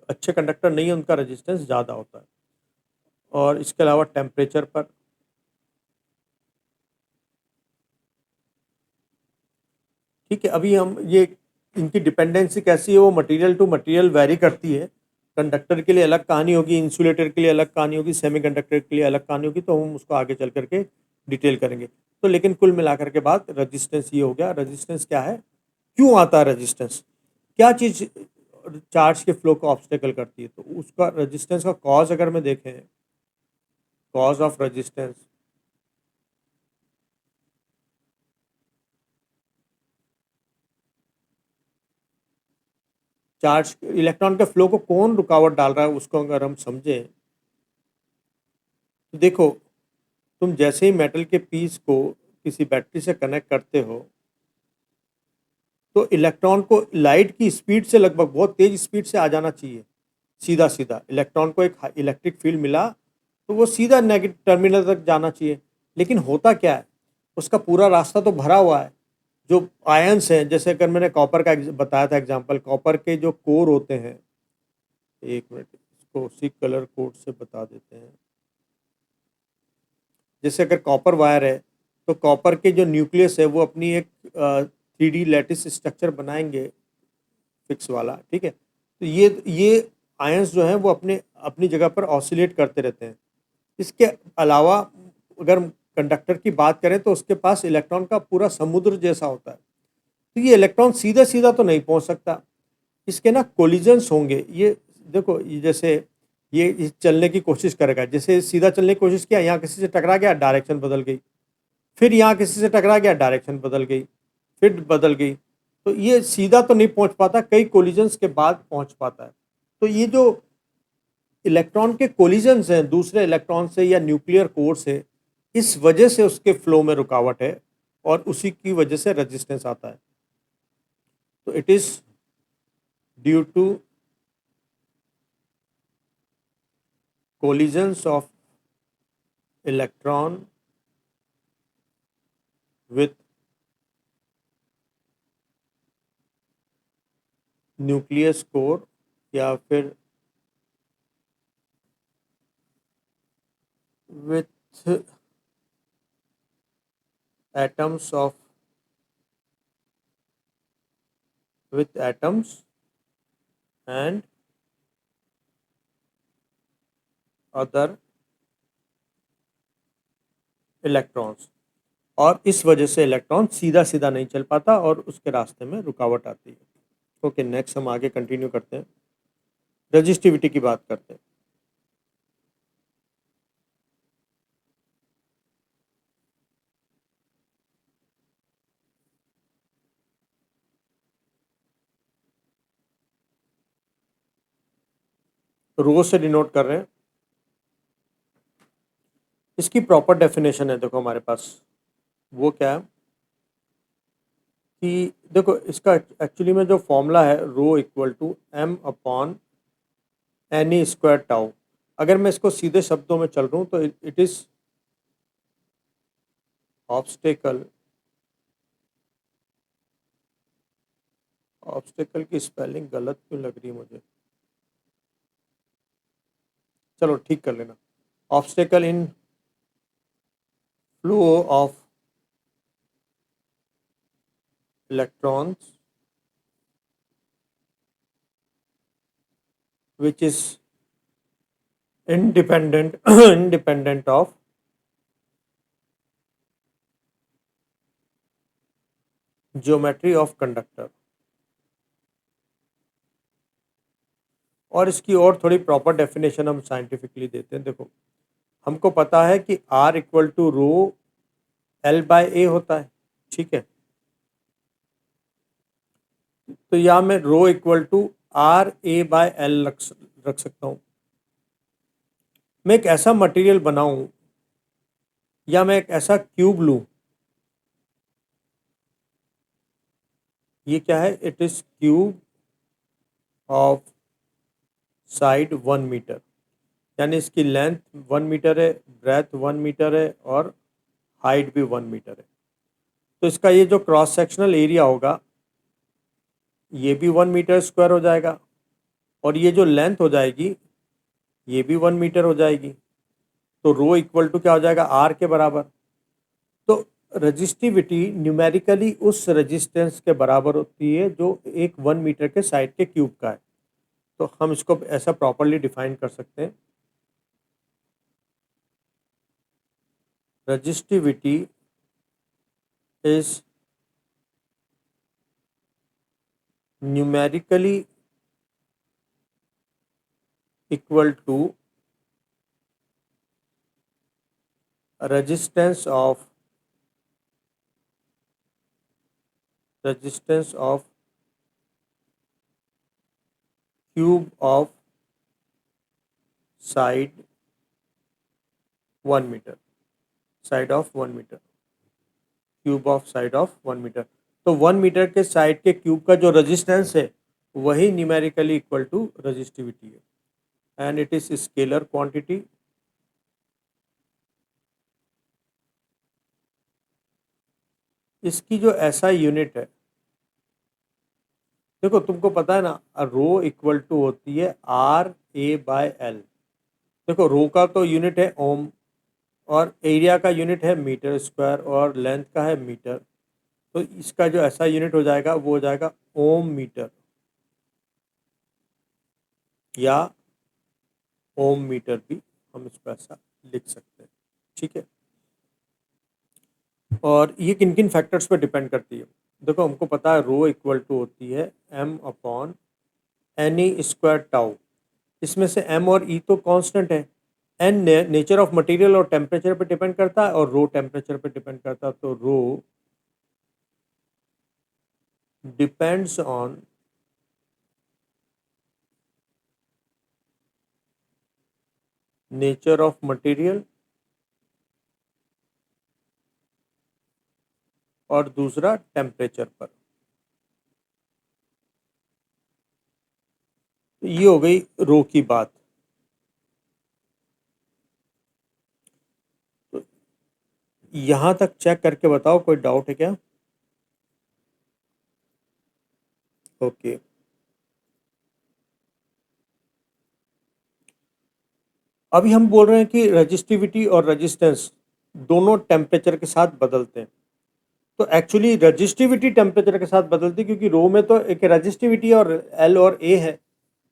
अच्छे कंडक्टर नहीं है उनका रेजिस्टेंस ज़्यादा होता है। और इसके अलावा टेम्परेचर पर, ठीक है। अभी हम ये इनकी डिपेंडेंसी कैसी है वो मटेरियल टू मटेरियल वेरी करती है। कंडक्टर के लिए अलग कहानी होगी, इंसुलेटर के लिए अलग कहानी होगी, सेमीकंडक्टर के लिए अलग कहानी होगी, तो हम उसको आगे चल करके डिटेल करेंगे। तो लेकिन कुल मिलाकर के बाद रेजिस्टेंस ये हो गया। रेजिस्टेंस क्या है, क्यों आता है रेजिस्टेंस, क्या चीज़ चार्ज के फ्लो को ऑब्स्टेकल करती है, तो उसका रेजिस्टेंस का कॉज अगर मैं देखें, cause of resistance, charge electron के फ्लो को कौन रुकावट डाल रहा है उसको अगर हम समझें तो देखो, तुम जैसे ही मेटल के पीस को किसी बैटरी से कनेक्ट करते हो तो इलेक्ट्रॉन को लाइट की स्पीड से लगभग बहुत तेज स्पीड से आ जाना चाहिए, सीधा सीधा इलेक्ट्रॉन को एक इलेक्ट्रिक फील्ड मिला तो वो सीधा नेगेटिव टर्मिनल तक जाना चाहिए। लेकिन होता क्या है, उसका पूरा रास्ता तो भरा हुआ है, जो आयंस हैं, जैसे अगर मैंने कॉपर का बताया था एग्जांपल, कॉपर के जो कोर होते हैं, एक मिनट इसको उसी कलर कोड से बता देते हैं। जैसे अगर कॉपर वायर है तो कॉपर के जो न्यूक्लियस है वो अपनी एक 3D लैटिस स्ट्रक्चर बनाएंगे, फिक्स वाला, ठीक है। तो ये आयंस जो हैं वो अपने अपनी जगह पर ऑसिलेट करते रहते हैं। इसके अलावा अगर कंडक्टर की बात करें तो उसके पास इलेक्ट्रॉन का पूरा समुद्र जैसा होता है, तो ये इलेक्ट्रॉन सीधा सीधा तो नहीं पहुंच सकता, इसके ना कोलिजन्स होंगे। ये देखो, ये जैसे ये चलने की कोशिश करेगा, जैसे सीधा चलने की कोशिश किया, यहाँ किसी से टकरा गया, डायरेक्शन बदल गई, फिर यहाँ किसी से टकरा गया, डायरेक्शन बदल गई, फिर बदल गई। तो ये सीधा तो नहीं पहुंच पाता, कई कोलिजन्स के बाद पहुंच पाता है। तो ये जो इलेक्ट्रॉन के कोलिजन्स हैं दूसरे इलेक्ट्रॉन से या न्यूक्लियर कोर से, इस वजह से उसके फ्लो में रुकावट है और उसी की वजह से रेजिस्टेंस आता है। तो it is due to collisions of electron with nucleus core या फिर with atoms of with atoms and other electrons, और इस वजह से इलेक्ट्रॉन सीधा सीधा नहीं चल पाता और उसके रास्ते में रुकावट आती है। ओके, नेक्स्ट हम आगे कंटिन्यू करते हैं, रजिस्टिविटी की बात करते हैं। रो से डिनोट कर रहे हैं, इसकी प्रॉपर डेफिनेशन है, देखो हमारे पास वो क्या है कि देखो इसका एक्चुअली में जो फॉर्मूला है, rho equal to m upon N E square tau. अगर मैं इसको सीधे शब्दों में चल रहा हूँ तो इट इज ऑब्स्टेकल, ऑब्स्टेकल की स्पेलिंग गलत क्यों लग रही है मुझे, चलो ठीक कर लेना, obstacle in flow of electrons which is independent independent of geometry of conductor। और इसकी और थोड़ी प्रॉपर डेफिनेशन हम साइंटिफिकली देते हैं। देखो, हमको पता है कि R equal to rho L by A होता है, ठीक है। तो यहाँ मैं rho equal to R A by L रख सकता हूँ। मैं एक ऐसा मटेरियल बनाऊं या मैं एक ऐसा क्यूब लूं, ये क्या है, it is cube of side 1 metre, यानी इसकी लेंथ 1 मीटर है, ब्रेथ 1 मीटर है और हाइट भी 1 मीटर है। तो इसका ये जो क्रॉस सेक्शनल एरिया होगा ये भी 1 मीटर स्क्वायर हो जाएगा और ये जो लेंथ हो जाएगी ये भी 1 मीटर हो जाएगी। तो रो इक्वल टू क्या हो जाएगा, आर के बराबर। तो रजिस्टिविटी न्यूमेरिकली उस रेजिस्टेंस के बराबर होती है जो एक 1 मीटर के साइड के क्यूब का है। तो हम इसको ऐसा प्रॉपरली डिफाइन कर सकते हैं, resistivity is numerically equal to resistance of cube of side 1 metre, side of 1 metre, cube of side of 1 metre. तो 1 मीटर के साइड के क्यूब का जो रेजिस्टेंस है वही न्यूमेरिकली इक्वल टू रेजिस्टिविटी है, and it is scalar quantity. इसकी जो एसआई यूनिट है, देखो तुमको पता है ना, रो इक्वल टू होती है आर ए बाय एल। देखो रो का तो यूनिट है ओम, और एरिया का यूनिट है मीटर स्क्वायर, और लेंथ का है मीटर। तो इसका जो ऐसा यूनिट हो जाएगा वो हो जाएगा ओम मीटर, या ओम मीटर भी हम इसको ऐसा लिख सकते हैं। ठीक है, और ये किन किन फैक्टर्स पे डिपेंड करती है। देखो हमको पता है रो इक्वल टू होती है M upon N E square tau. इसमें से एम और ई तो कांस्टेंट है, एन नेचर ऑफ मटेरियल और टेम्परेचर पे डिपेंड करता है, और रो टेम्परेचर पे डिपेंड करता है। तो rho depends on nature of material, और दूसरा टेम्परेचर पर। तो ये हो गई रो की बात। तो यहां तक चेक करके बताओ कोई डाउट है क्या? ओके, अभी हम बोल रहे हैं कि रेजिस्टिविटी और रेजिस्टेंस दोनों टेम्परेचर के साथ बदलते हैं। तो एक्चुअली रेजिस्टिविटी टेम्परेचर के साथ बदलती है, क्योंकि रो में तो एक रेजिस्टिविटी और एल और ए है।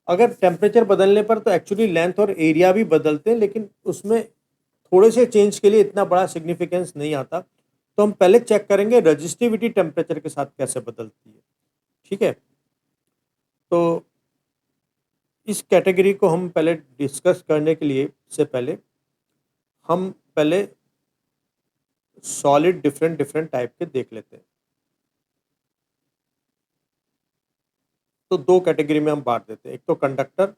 अगर टेम्परेचर बदलने पर तो एक्चुअली लेंथ और एरिया भी बदलते हैं, लेकिन उसमें थोड़े से चेंज के लिए इतना बड़ा सिग्निफिकेंस नहीं आता। तो हम पहले चेक करेंगे रेजिस्टिविटी टेम्परेचर के साथ कैसे बदलती है। ठीक है, तो इस कैटेगरी को हम पहले डिस्कस करने के लिए से पहले हम पहले सॉलिड डिफरेंट डिफरेंट टाइप के देख लेते हैं। तो दो कैटेगरी में हम बांट देते हैं, एक तो कंडक्टर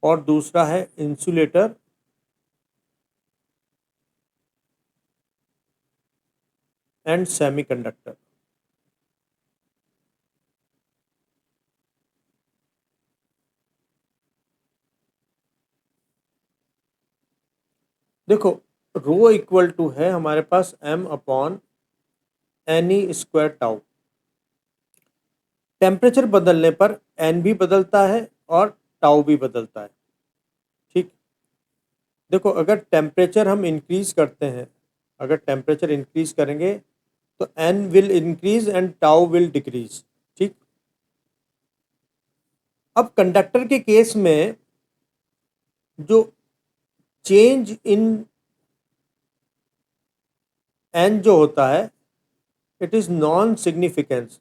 और दूसरा है इंसुलेटर एंड सेमीकंडक्टर। देखो रो इक्वल टू है हमारे पास m upon N E square tau. Temperature बदलने पर n भी बदलता है और टाउ भी बदलता है। ठीक, देखो अगर टेम्परेचर हम इंक्रीज करते हैं, अगर टेम्परेचर इंक्रीज करेंगे तो n will increase and tau will decrease. ठीक, अब कंडक्टर के केस में जो चेंज इन n जो होता है इट इज नॉन सिग्निफिकेंस।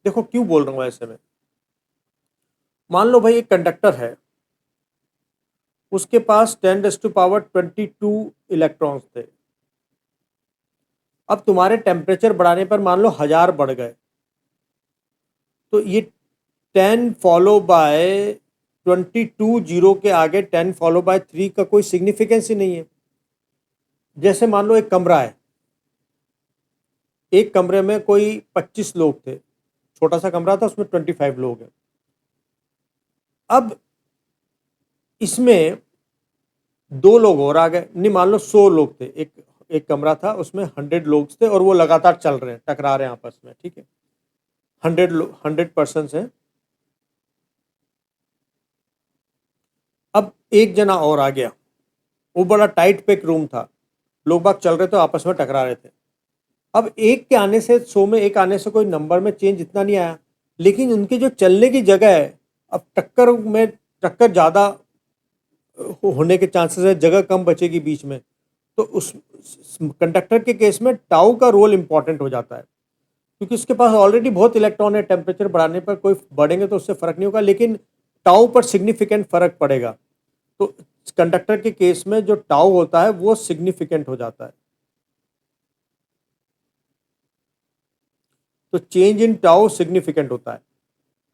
देखो क्यों बोल रहा हूं ऐसे में, मान लो भाई एक कंडक्टर है, उसके पास 10⁻²² इलेक्ट्रॉन्स थे। अब तुम्हारे टेम्परेचर बढ़ाने पर मान लो 1000 बढ़ गए, तो ये 10 फॉलो बाय 22 जीरो के आगे 10 फॉलो बाय 3 का कोई सिग्निफिकेंस ही नहीं है। जैसे मान लो एक कमरा है, एक कमरे में कोई 25 लोग थे, छोटा सा कमरा था, उसमें 25 लोग हैं। अब इसमें दो लोग और आ गए, नहीं मान लो 100 लोग थे, एक एक कमरा था उसमें 100 लोग थे और वो लगातार चल रहे हैं, टकरा रहे हैं आपस में। ठीक है, 100 पर्सन हैं। अब एक जना और आ गया, वो बड़ा टाइट पैक रूम था, लोग बाग चल रहे थे, आपस में टकरा रहे थे। अब एक के आने से 100 में एक आने से कोई नंबर में चेंज इतना नहीं आया, लेकिन उनकी जो चलने की जगह है, अब टक्कर ज़्यादा होने के चांसेस है, जगह कम बचेगी बीच में। तो उस कंडक्टर के केस में टाउ का रोल इंपॉर्टेंट हो जाता है, क्योंकि उसके पास ऑलरेडी बहुत इलेक्ट्रॉन है। टेम्परेचर बढ़ाने पर कोई बढ़ेंगे तो उससे फर्क नहीं होगा, लेकिन टाउ पर सिग्निफिकेंट फर्क पड़ेगा। तो कंडक्टर के केस में जो टाउ होता है वो सिग्निफिकेंट हो जाता है। तो चेंज इन टाउ सिग्निफिकेंट होता है।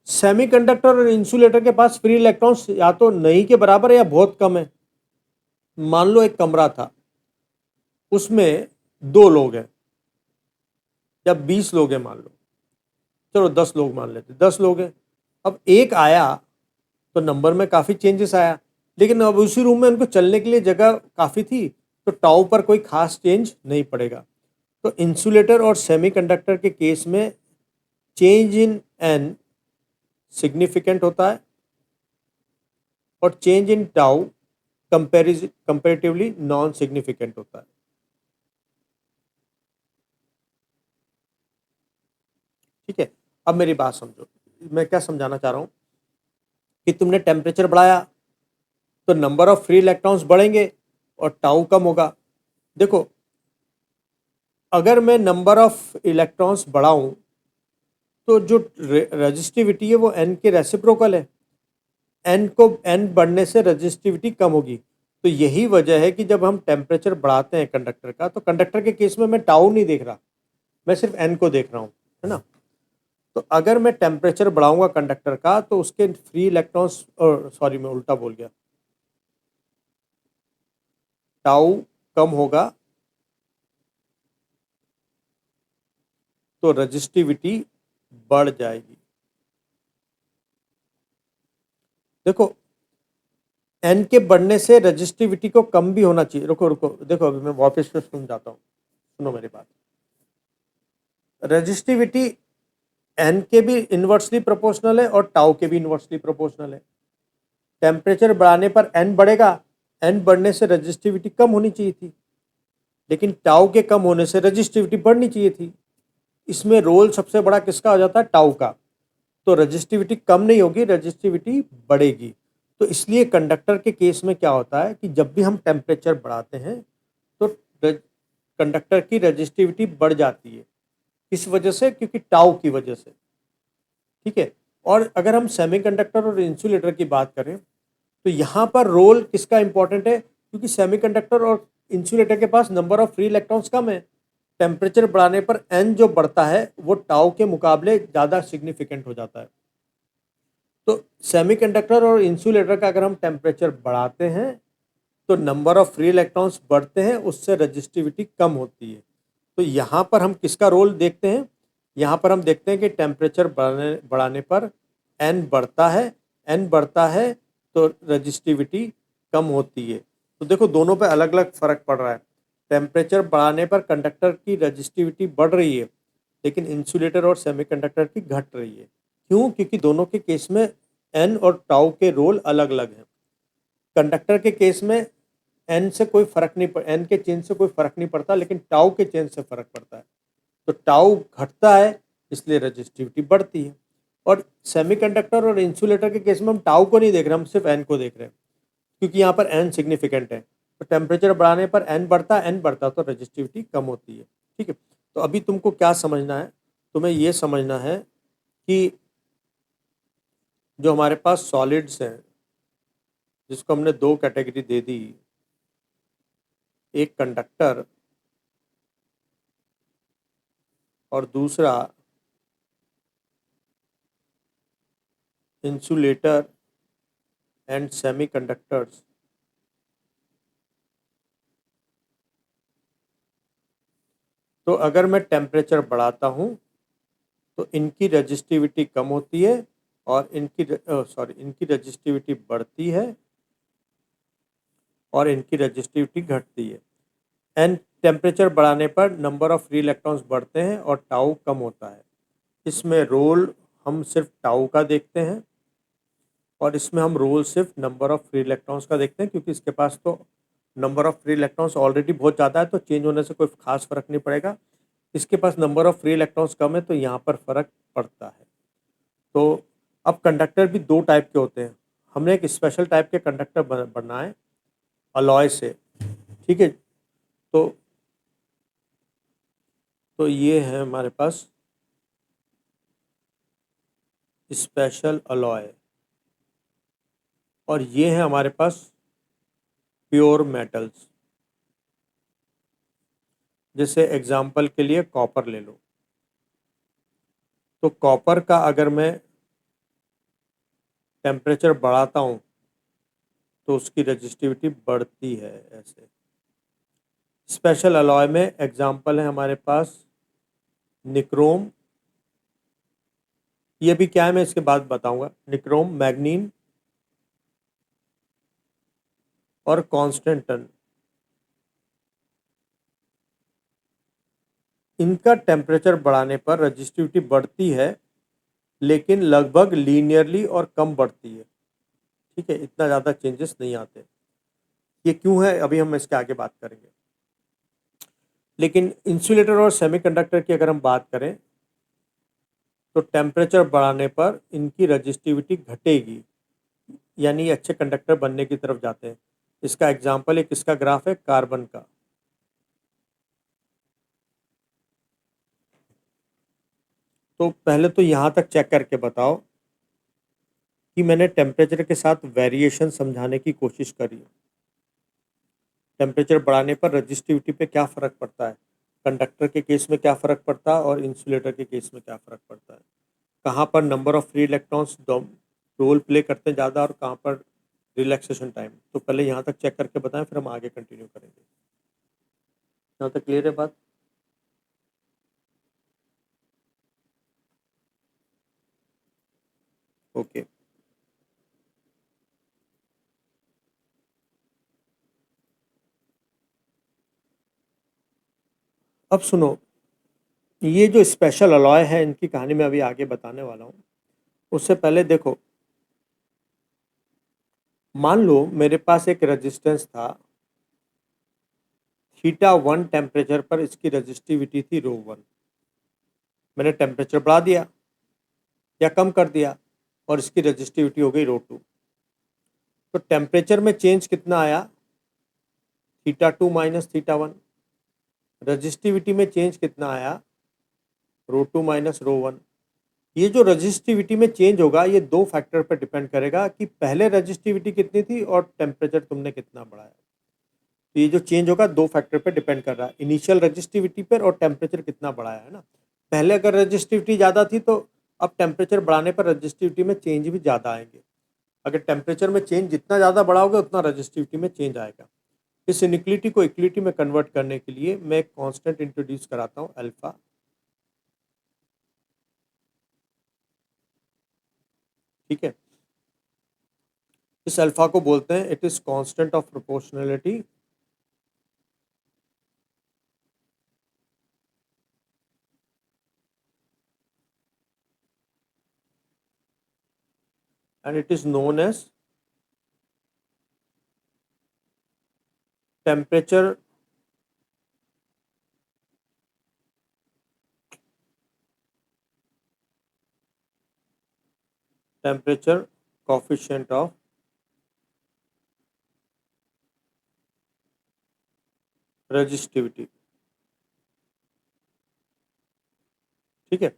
सेमीकंडक्टर और इंसुलेटर के पास फ्री इलेक्ट्रॉन्स या तो नहीं के बराबर है या बहुत कम है। मान लो एक कमरा था, उसमें 2 लोग हैं या 20 लोग हैं, मान लो, चलो 10 लोग मान लेते, 10 लोग हैं। अब एक आया तो नंबर में काफ़ी चेंजेस आया, लेकिन अब उसी रूम में उनको चलने के लिए जगह काफ़ी थी, तो टाउ पर कोई खास चेंज नहीं पड़ेगा। तो इंसुलेटर और सेमीकंडक्टर के केस में चेंज इन एन सिग्निफिकेंट होता है और change in tau comparatively non significant होता है। ठीक है, अब मेरी बात समझो, मैं क्या समझाना चाह रहा हूँ कि तुमने टेम्परेचर बढ़ाया तो नंबर ऑफ फ्री इलेक्ट्रॉन्स बढ़ेंगे और टाउ कम होगा। देखो, अगर मैं नंबर ऑफ इलेक्ट्रॉन्स बढ़ाऊं तो जो रजिस्टिविटी है वो एन के रेसिप्रोकल है। एन बढ़ने से रजिस्टिविटी कम होगी। तो यही वजह है कि जब हम टेम्परेचर बढ़ाते हैं कंडक्टर का, तो कंडक्टर के केस में मैं टाउ नहीं देख रहा, मैं सिर्फ एन को देख रहा हूँ, है ना। तो अगर मैं टेम्परेचर बढ़ाऊंगा कंडक्टर का तो उसके फ्री इलेक्ट्रॉन्स, सॉरी मैं उल्टा बोल गया, टाउ कम होगा तो रजिस्टिविटी बढ़ जाएगी। देखो, एन के बढ़ने से रजिस्टिविटी को कम भी होना चाहिए। रुको रुको, देखो अभी मैं वापस से समझाता हूँ, सुनो मेरी बात। रजिस्टिविटी एन के भी इन्वर्सली प्रोपोर्शनल है और टाउ के भी इन्वर्सली प्रोपोर्शनल है। टेम्परेचर बढ़ाने पर एन बढ़ेगा, एन बढ़ने से रजिस्टिविटी कम होनी चाहिए थी, लेकिन टाउ के कम होने से रजिस्टिविटी बढ़नी चाहिए थी। इसमें रोल सबसे बड़ा किसका हो जाता है? टाउ का। तो रजिस्टिविटी कम नहीं होगी, रजिस्टिविटी बढ़ेगी। तो इसलिए कंडक्टर के केस में क्या होता है कि जब भी हम टेम्परेचर बढ़ाते हैं तो कंडक्टर की रजिस्टिविटी बढ़ जाती है। किस वजह से? क्योंकि टाउ की वजह से। ठीक है। और अगर हम सेमीकंडक्टर और इंसुलेटर की बात करें तो यहाँ पर रोल किसका इंपॉर्टेंट है? क्योंकि सेमीकंडक्टर और इंसुलेटर के पास नंबर ऑफ फ्री इलेक्ट्रॉन्स कम है। टेम्परेचर बढ़ाने पर एन जो बढ़ता है वो टाउ के मुकाबले ज़्यादा सिग्निफिकेंट हो जाता है। तो सेमीकंडक्टर और इंसुलेटर का अगर हम टेम्परेचर बढ़ाते हैं तो नंबर ऑफ फ्री इलेक्ट्रॉन्स बढ़ते हैं, उससे रजिस्टिविटी कम होती है। तो यहाँ पर हम किसका रोल देखते हैं? यहाँ पर हम देखते हैं कि टेम्परेचर बढ़ाने पर एन बढ़ता है, एन बढ़ता है तो रजिस्टिविटी कम होती है। तो देखो, दोनों पे अलग अलग फ़र्क पड़ रहा है। टेम्परेचर बढ़ाने पर कंडक्टर की रजिस्टिविटी बढ़ रही है, लेकिन इंसुलेटर और सेमीकंडक्टर की घट रही है। क्यों? क्योंकि दोनों के केस में एन और टाउ के रोल अलग अलग हैं। कंडक्टर के केस में एन से कोई फर्क नहीं पड़ एन के चेंज से कोई फर्क नहीं पड़ता, लेकिन टाउ के चेंज से फर्क पड़ता है। तो टाउ घटता है, इसलिए रजिस्टिविटी बढ़ती है। और सेमीकंडक्टर और इंसुलेटर के केस में हम टाउ को नहीं देख रहे, हम सिर्फ एन को देख रहे हैं, क्योंकि यहाँ पर एन सिग्निफिकेंट है। तो टेम्परेचर बढ़ाने पर एन बढ़ता तो रजिस्टिविटी कम होती है। ठीक है। तो अभी तुमको क्या समझना है? तुम्हें ये समझना है कि जो हमारे पास सॉलिड्स हैं, जिसको हमने 2 कैटेगरी दे दी, एक कंडक्टर और दूसरा इंसुलेटर एंड सेमीकंडक्टर्स। तो अगर मैं टेम्परेचर बढ़ाता हूँ तो इनकी रजिस्टिविटी कम होती है और इनकी रजिस्टिविटी बढ़ती है और इनकी रजिस्टिविटी घटती है। एंड टेम्परेचर बढ़ाने पर नंबर ऑफ फ्री इलेक्ट्रॉन्स बढ़ते हैं और टाउ कम होता है। इसमें रोल हम सिर्फ टाउ का देखते हैं और इसमें हम रोल सिर्फ नंबर ऑफ फ्री इलेक्ट्रॉन्स का देखते हैं, क्योंकि इसके पास तो number of free electrons already बहुत ज़्यादा है, तो चेंज होने से कोई खास फर्क नहीं पड़ेगा। इसके पास नंबर ऑफ फ्री इलेक्ट्रॉन्स कम है, तो यहाँ पर फर्क पड़ता है। तो अब कंडक्टर भी 2 टाइप के होते हैं। हमने एक स्पेशल टाइप के कंडक्टर बनाए अलॉय से। ठीक है। तो ये है हमारे पास स्पेशल अलॉय और ये है हमारे पास प्योर मेटल्स, जैसे एग्जाम्पल के लिए कॉपर ले लो। तो कॉपर का अगर मैं टेम्परेचर बढ़ाता हूँ तो उसकी रेजिस्टिविटी बढ़ती है ऐसे। स्पेशल अलॉय में एग्जाम्पल है हमारे पास निक्रोम, ये भी क्या है मैं इसके बाद बताऊंगा। निक्रोम, मैग्नीन और कॉन्स्टेंटन, इनका टेम्परेचर बढ़ाने पर रेजिस्टिविटी बढ़ती है, लेकिन लगभग लीनियरली और कम बढ़ती है। ठीक है, इतना ज़्यादा चेंजेस नहीं आते। ये क्यों है अभी हम इसके आगे बात करेंगे। लेकिन इंसुलेटर और सेमीकंडक्टर की अगर हम बात करें तो टेम्परेचर बढ़ाने पर इनकी रेजिस्टिविटी घटेगी, यानी ये अच्छे कंडक्टर बनने की तरफ जाते हैं। इसका एग्जाम्पल एक इसका ग्राफ है कार्बन का। तो पहले तो यहाँ तक चेक करके बताओ कि मैंने टेम्परेचर के साथ वेरिएशन समझाने की कोशिश करी। टेम्परेचर बढ़ाने पर रेजिस्टिविटी पे क्या फ़र्क पड़ता है, कंडक्टर के केस में क्या फ़र्क पड़ता है और इंसुलेटर के केस में क्या फ़र्क पड़ता है, कहाँ पर number of free electrons role play करते हैं ज़्यादा और कहाँ पर रिलैक्सेशन टाइम। तो पहले यहाँ तक चेक करके बताएं, फिर हम आगे कंटिन्यू करेंगे। यहाँ तक क्लियर है बात? ओके। अब सुनो, ये जो स्पेशल अलॉय है इनकी कहानी मैं अभी आगे बताने वाला हूँ। उससे पहले देखो, मान लो मेरे पास एक रेजिस्टेंस था θ1 टेम्परेचर पर, इसकी रेजिस्टिविटी थी ρ1। मैंने टेम्परेचर बढ़ा दिया या कम कर दिया और इसकी रेजिस्टिविटी हो गई ρ2। तो टेम्परेचर में चेंज कितना आया, θ2 माइनस θ1। रजिस्टिविटी में चेंज कितना आया, ρ2 माइनस ρ1। ये जो रजिस्टिविटी में चेंज होगा ये दो फैक्टर पर डिपेंड करेगा कि पहले रजिस्टिविटी कितनी थी और टेम्परेचर तुमने कितना बढ़ाया। तो ये जो चेंज होगा दो फैक्टर पर डिपेंड कर रहा है, इनिशियल रजिस्टिविटी पर और टेम्परेचर कितना बढ़ाया है ना। पहले अगर रजिस्टिविटी ज़्यादा थी तो अब टेम्परेचर बढ़ाने पर रजिस्टिविटी में चेंज भी ज़्यादा आएंगे। अगर टेम्परेचर में चेंज जितना ज़्यादा बढ़ाओगे उतना रजिस्टिविटी में चेंज आएगा। इस इनिक्विलिटी को इक्विलिटी में कन्वर्ट करने के लिए मैं एक कांस्टेंट इंट्रोड्यूस कराता हूँ, अल्फा। ठीक है, इस अल्फा को बोलते हैं it is constant of proportionality. And it is known as temperature temperature coefficient of resistivity. ठीक है,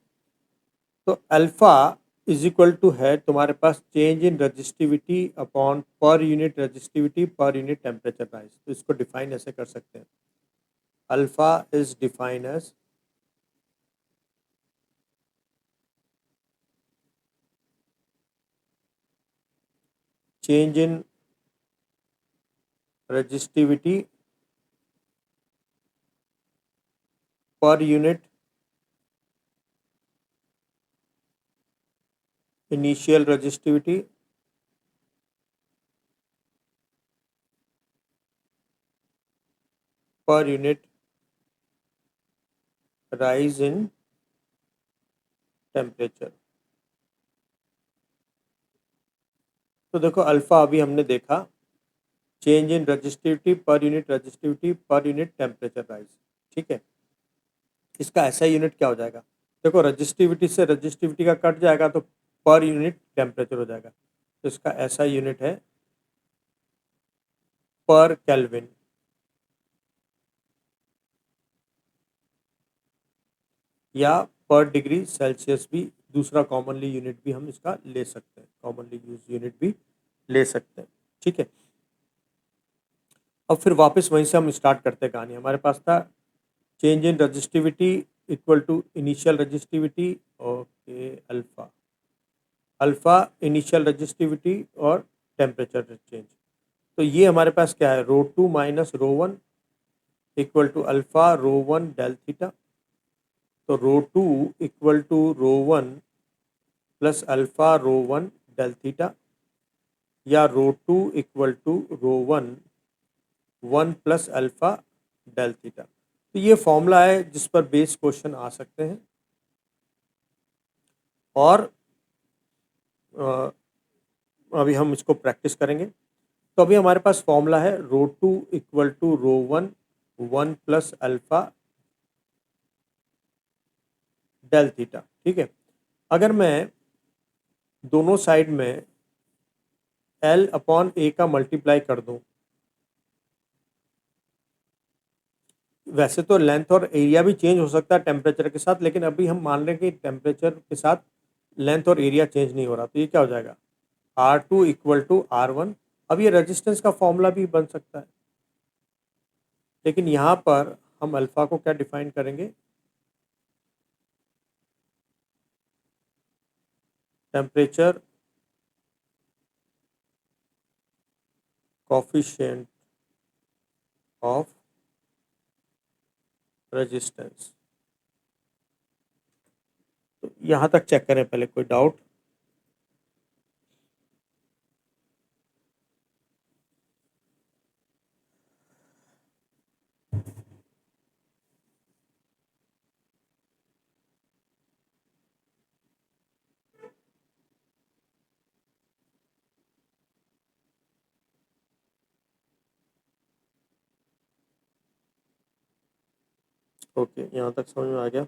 तो अल्फा इज इक्वल टू है तुम्हारे पास change in resistivity upon per unit resistivity per unit temperature rise. तो इसको डिफाइन ऐसे कर सकते हैं, alpha is define as change in resistivity per unit initial resistivity per unit rise in temperature। तो देखो अल्फा अभी हमने देखा, change in resistivity per unit temperature rise. ठीक है, इसका ऐसा यूनिट क्या हो जाएगा, देखो रजिस्टिविटी से रजिस्टिविटी का कट जाएगा तो पर यूनिट टेम्परेचर हो जाएगा। तो इसका ऐसा यूनिट है पर केल्विन, या पर डिग्री सेल्सियस भी दूसरा कॉमनली यूनिट भी हम इसका ले सकते हैं, कॉमनली यूज यूनिट भी ले सकते हैं। ठीक है, अब फिर वापस वहीं से हम स्टार्ट करते कहानी। हमारे पास था change in resistivity equal to initial resistivity, okay, alpha alpha initial resistivity और टेम्परेचर चेंज। तो ये हमारे पास क्या है, rho two minus rho one equal to alpha rho one del theta. तो rho two equal to rho one plus alpha rho one del theta, या rho two equal to rho one one plus alpha del theta. तो ये formula है जिस पर base question आ सकते हैं। और अभी हम इसको प्रैक्टिस करेंगे। तो अभी हमारे पास फॉर्मूला है rho two equal to rho one one plus alpha del theta, ठीक है। अगर मैं दोनों साइड में एल अपॉन ए का मल्टीप्लाई कर दूं, वैसे तो लेंथ और एरिया भी चेंज हो सकता है टेम्परेचर के साथ, लेकिन अभी हम मान रहे हैं कि टेम्परेचर के साथ लेंथ और एरिया चेंज नहीं हो रहा। तो ये क्या हो जाएगा, R two equal to R one. अब ये रेजिस्टेंस का फॉर्मूला भी बन सकता है, लेकिन यहाँ पर हम अल्फा को क्या डिफाइन करेंगे, टेम्परेचर कोफिशिएंट ऑफ रेजिस्टेंस। तो यहाँ तक चेक करें पहले, कोई डाउट? ओके, यहाँ तक समझ में आ गया।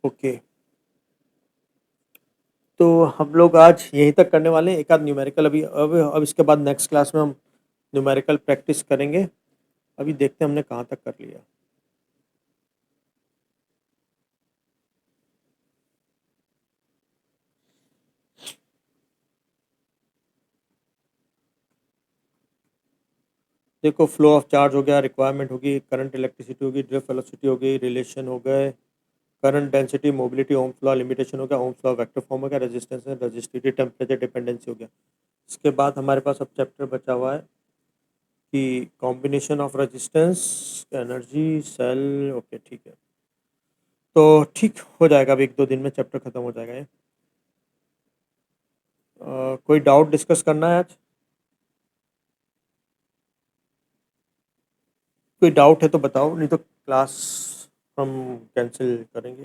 ओके, तो हम लोग आज यहीं तक करने वाले हैं। एक आध न्यूमेरिकल अभी, अब इसके बाद नेक्स्ट क्लास में हम न्यूमेरिकल प्रैक्टिस करेंगे। अभी देखते हैं हमने कहाँ तक कर लिया। देखो, फ्लो ऑफ चार्ज हो गया, रिक्वायरमेंट होगी, करंट इलेक्ट्रिसिटी होगी, ड्रिफ्ट वेलोसिटी हो गई, रिलेशन हो गए, current density, mobility, Ohm's law, limitation हो गया, ओम्स लॉ वेक्टर फॉर्म हो गया, रेजिस्टेंस है, रेजिस्टिविटी, टेम्परेचर, डिपेंडेंसी हो गया। इसके बाद हमारे पास अब चैप्टर बचा हुआ है कि combination of resistance, energy, cell. Okay, ठीक है, तो ठीक हो जाएगा, अभी एक दो दिन में चैप्टर खत्म हो जाएगा ये। कोई डाउट डिस्कस करना है आज? कोई डाउट है तो बताओ, नहीं तो क्लास हम कैंसिल करेंगे।